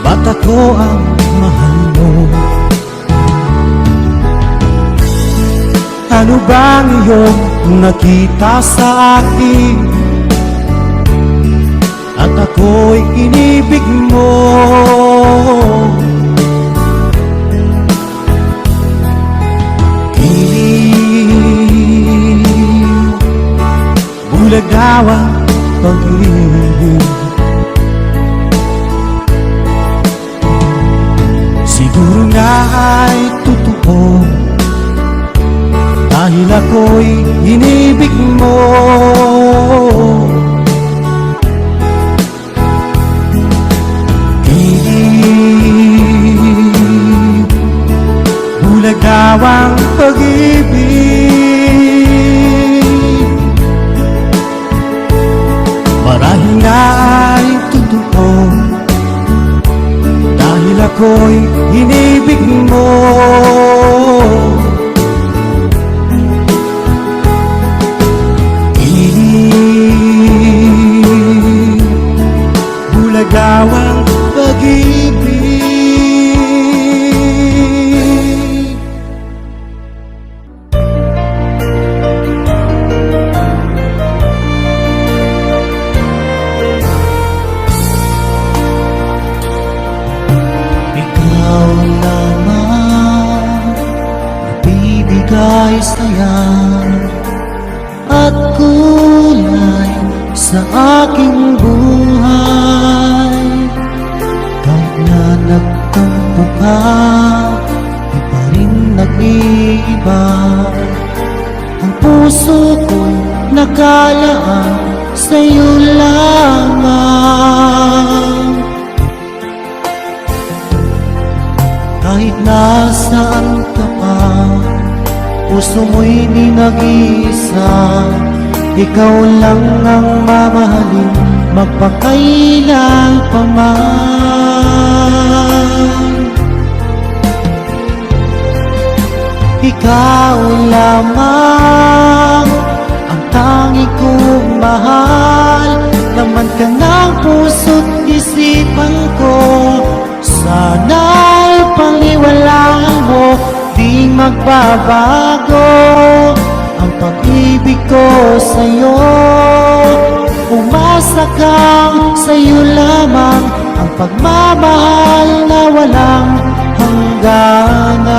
ba't ako ang mahal mo? Ano bang iyong nakita sa akin, at ako'y inibig mo? Kilig, bulag-awang pag-ibig. Siguro nga ay totoo, dahil ako'y inibig mo. Kilig, bulag-awang pag-ibig. Marahil nga ay totoo, dahil ako'y inibig mo. Bulag-awang pag-ibig. Ikaw lamang nagbibigay saya at kulay sa aking buhay. Kahit na nagtampo ka, di pa rin nag-iiba. Ang puso ko'y nakalaan sa'yo lamang. Kahit nasaan ka pa, puso mo'y di nag-iisa. Ikaw lang ang mamahalin, magpakailan pa man. Ikaw lamang ang tanging kong mahal. Laman ka ng puso't isipan ko, sana'y panghiwalaan mo, di magbabago ang pag-ibig ko sa'yo. Umasa kang sa'yo lamang ang pagmamahal na walang hangganan.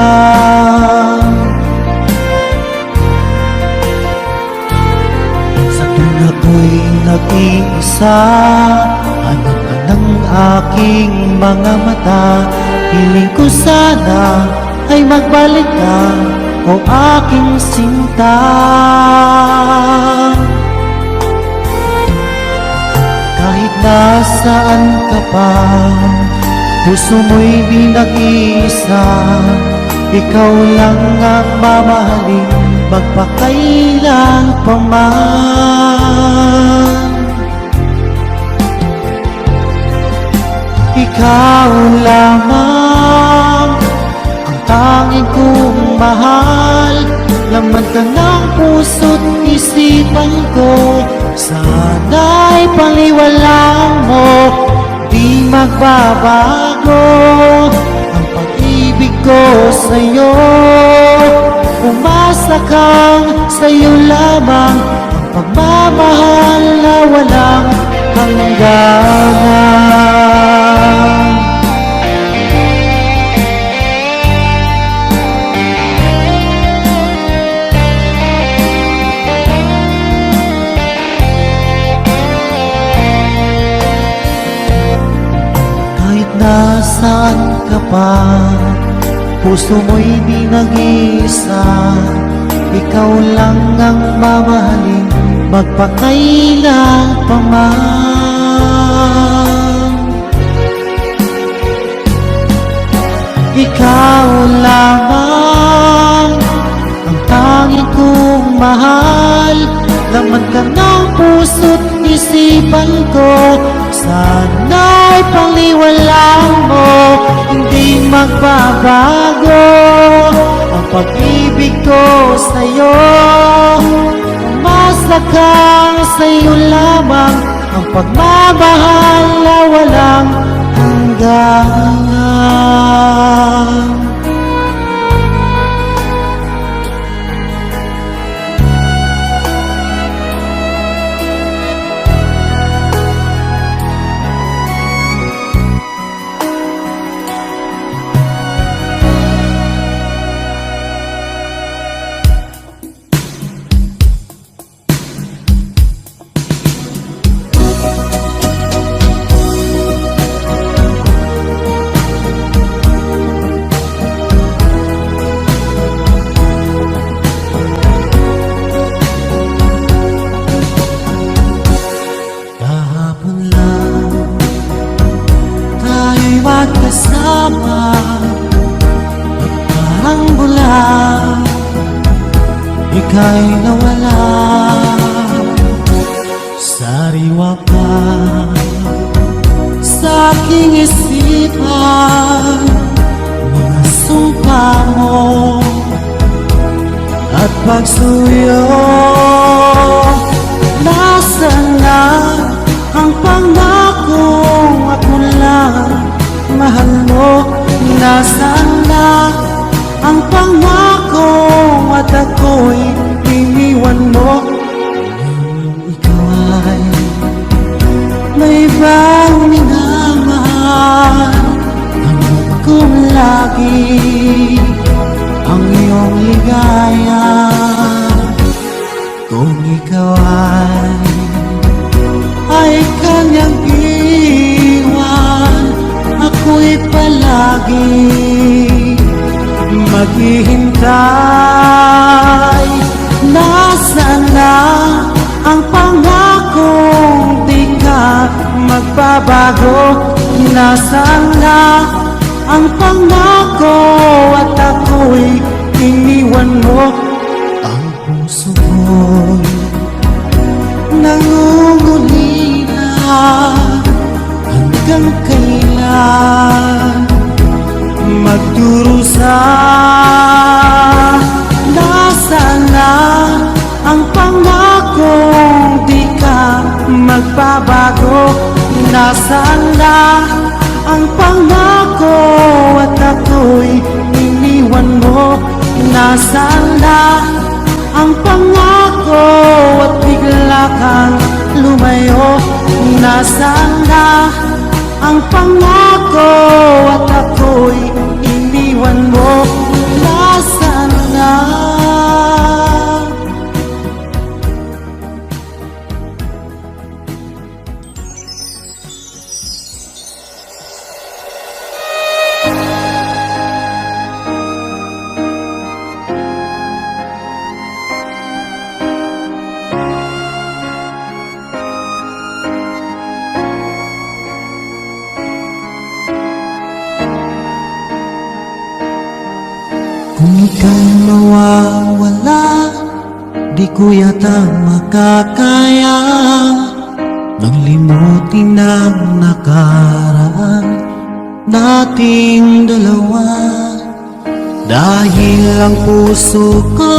Sa tuwing ako'y nag-iisa, hanap ka ng aking mga mata. Hiling ko sana ay magbalik ka, o aking sinta. Kahit nasaan ka pa, puso mo'y di nag-iisa. Ikaw lang ang mamahalin, magpakailan pa man. Ikaw lamang ang tanging kong mahal. Laman ka ng puso't isipan ko. Sana'y paliwalaan mo, di magbabago ang pag-ibig ko sa'yo. Umasa kang sa'yo lamang, ang pagmamahal na walang hangganan. Kahit nasaan ka pa, puso mo'y di nag-iisa. Ikaw lang ang mamahalin, magpakailan pa man. Ikaw lamang ang tanging kong mahal. Laman ka ng puso't isipan ko. Sana'y paliwalaan mo, hindi magbabago ang pag-ibig ko sa'yo. Umasa kang sa'yo lamang, ang pagmamahal na walang hanggan. Magkasama at parang bulan, ika'y nawala. Sariwa pa sa aking isipan, mga sumpa mo at pagsuyo. Nasaan na ang pangakong ako lang mahal mo? Nasaan na ang pangako at ako'y iniwan mo? Ikaw ay may ibang minamahal. Hanap kong lagi ang iyong ligaya. Kung ikaw ay kanyang iwan, ako'y palagi maghihintay. Nasaan na ang pangakong di ka magbabago? Nasaan na ang pangako at ako'y iniwan mo? Ang puso ko'y nangungulila, hanggang kailan magdurusa? Nasaan na ang pangakong di ka magbabago? Nasaan na ang pangako at ako'y iniwan mo? Nasaan na ang pangako at bigla kang lumayo? Nasaan na ang pangako at ako'y iniwan mo? Nasaan na? Kung ika'y mawawala, di ko yata makakaya nang limutin ang nakaraan nating dalawa. Dahil ang puso ko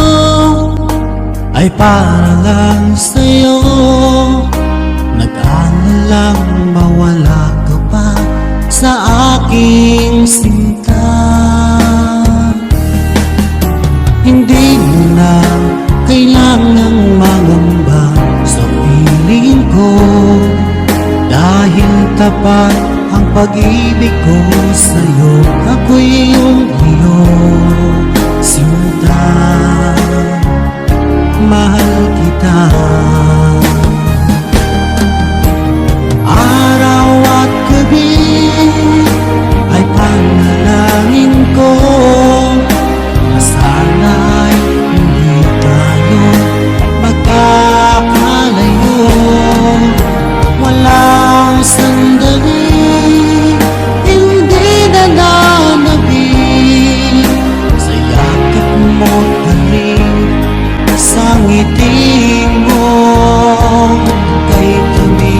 ay para lang sa'yo. Nag-ano lang mawala ka pa sa aking sinta. Hindi mo na kailangang mangamba sa piling ko, dahil tapat ang pag-ibig ko sa'yo. Ako'y iyong sinta, mahal kita. Araw at gabi ay panalangin ko na sana'y hindi tayo magkakalayo. Walang sandali hindi nananabik sa yakap mo't halik, sa ngiti mo kay tamis.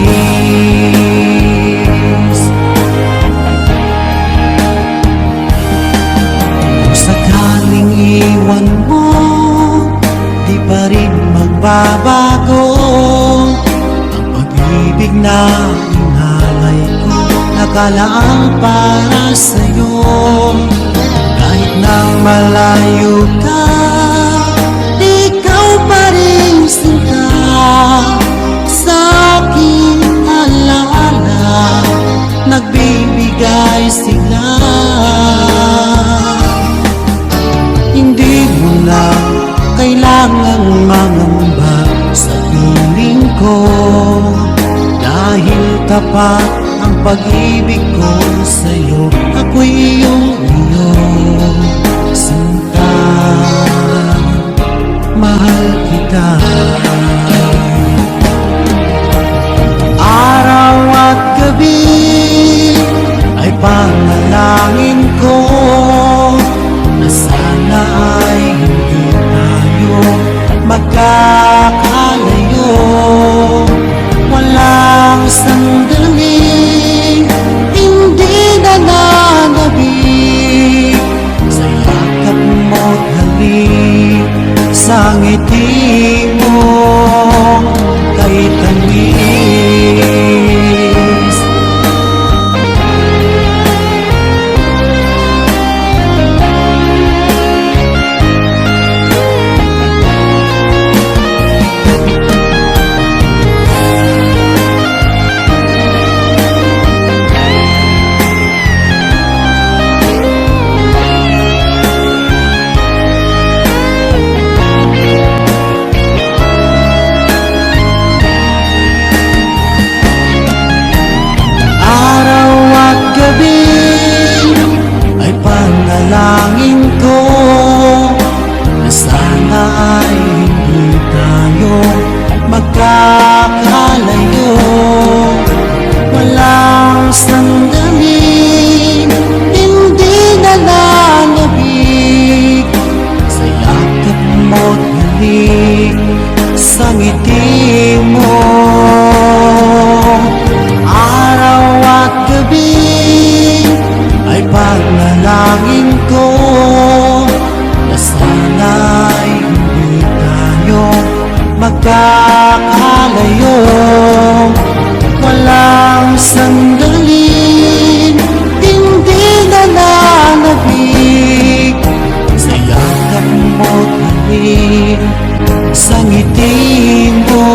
Kung sakaling iwan mo, di pa rin magbabago ang pag-ibig na inalay ko, nakalaang para sa'yo. Kahit na malayo ka, ikaw pa rin sinta sa aking alaala, nagbibigay sigla. Hindi mo na kailangang mangamba sa piling ko, dahil tapat ang pag-ibig ko sa'yo. Ako'y iyong sinta, mahal kita. Araw at gabi ay panalangin ko na sana ay hindi tayo magkakalayo. Walang sandaling hindi nananabik sa yakap mo't halik, sa ngiti mo kay tamis. Ay panalangin ko na sana ay hindi tayo magkakalayo. Walang sandaling hindi nananabik sa yakap mo't halik, sa ngiti mo. Araw at gabi ay panalangin ko na sana'y hindi tayo magkakalayo. Walang sandaling hindi nananabik sa yakap mo't halik, sa ngiti mo,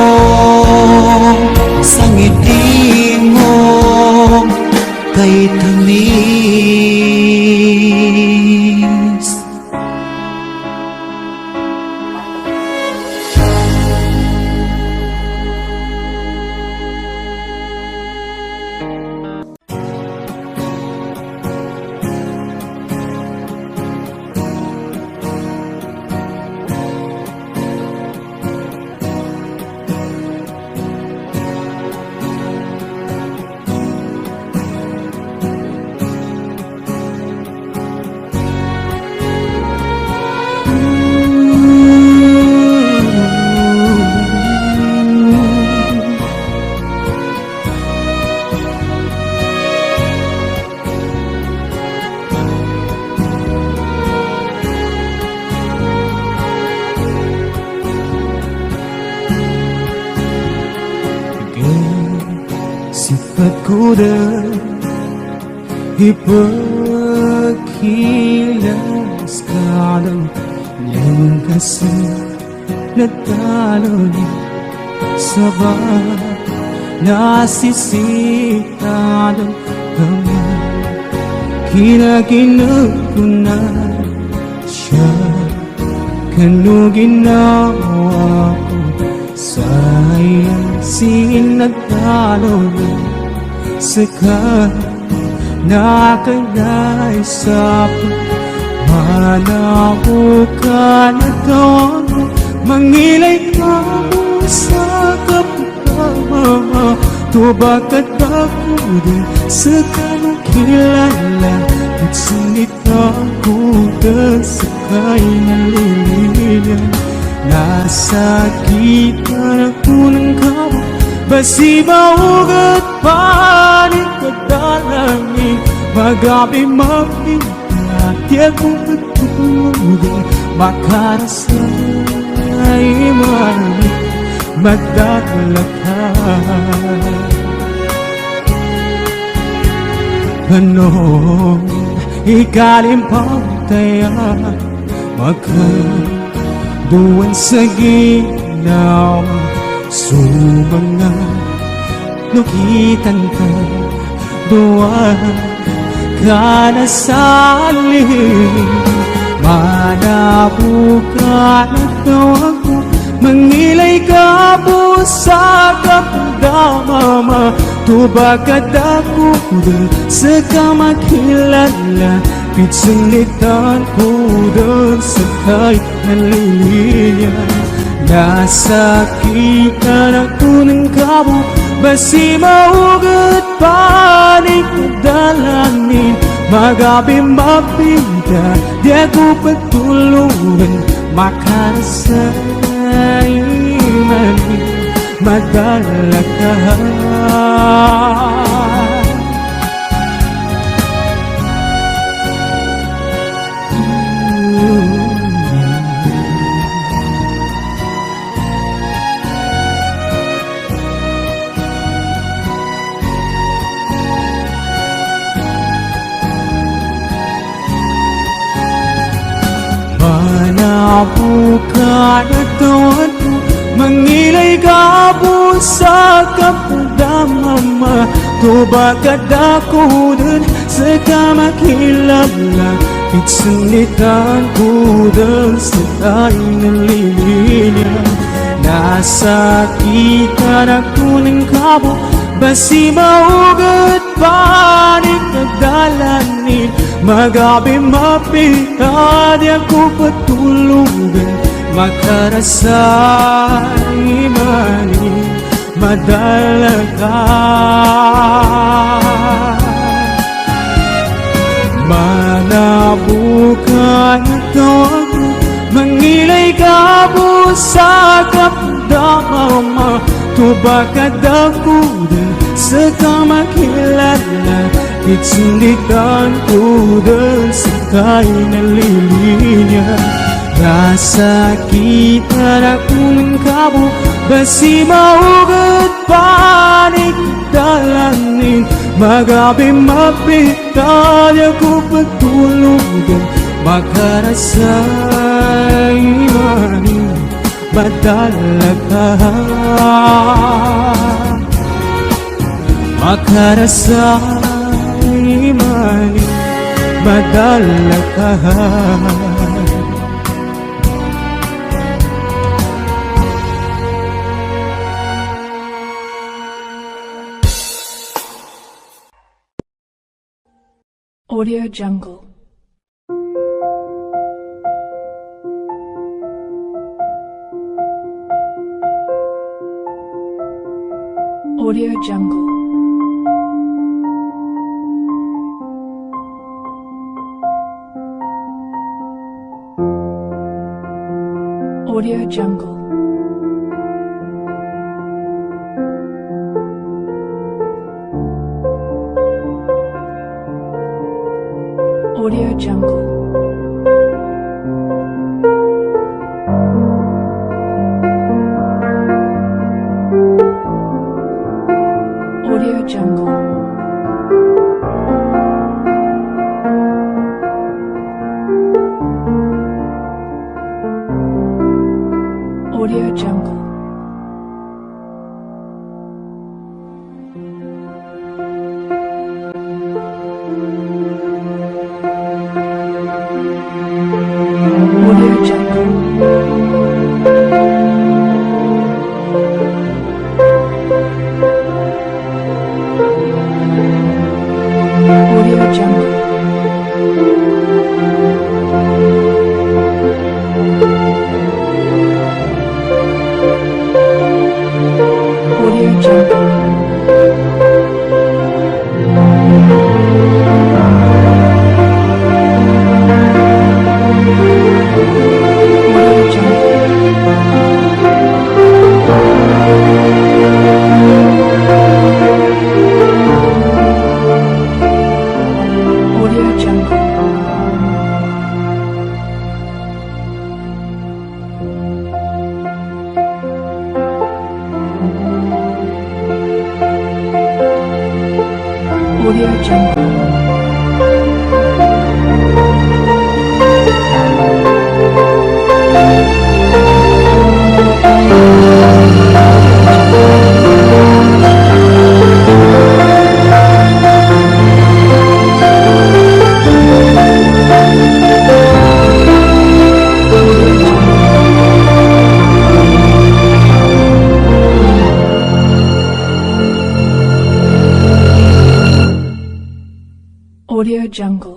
sa ngiti mo kay tamis. Ipagkilas ka ng yan kasi natalo niya sa bahay. Nasisita ng kami, kinaginag ko na siya. Kano ginawa ko sayang sinagtalo niya sa kanya. Nakalaisap Manako ka na taon mo, mangilay ka mo sa kapatama. Tubakat ako din sa kanong kilala, at sinita ko din sa kay naliliyan. Nasakitan ako ng kamo, basi maugat panik kadalangin. Magabi mapinta, di ako matulog, makarasay mali, magdalakay. Ano ikalimpang taya, magkaduwan sa ginaw. Sumangan, nukitan ka, duwan ka na sa aling. Manabuka na tawag mo, mangilay ka po sa kapandama. Tubagat ako din sa kamakilala, pitsulitan ko din sa kay naliliyan. Nasakitan ako ng kamo, basi maugat panik kadalanin. Magabi mapinta, di ako patulungan, makarasay mali, madalakay. Manabuka na tawad mo, mangilay ka po sa kapandama. Tubagat ako din sa kamakilala, pitsulitan ko din sa tayo naliliyan. Nasakitan ako ng kamo, basi maugat panik kadalanin. Magabi mapita, di ako patulugan, makarasay mali, madalagay. Manabuka na tawag mo, mangilay ka po sa kapandama. Tubagat ako din sa kamakilala, pitsulitan ko din sa kay naliliyan. Nasakitan ako ng kamo, basi maugat panik dalanin. Magabi mapita, di ako patulugan, makarasay mali, madalagay. Makarasay mali, madalagay. Audio Jungle. Audio Jungle. Audio Jungle. Audio Jungle. Audio Jungle. Audio Jungle. Audio Jungle. Audio Jungle. Audio Jungle. Audio Jungle. Audio Jungle. Audio Jungle. Audio Jungle.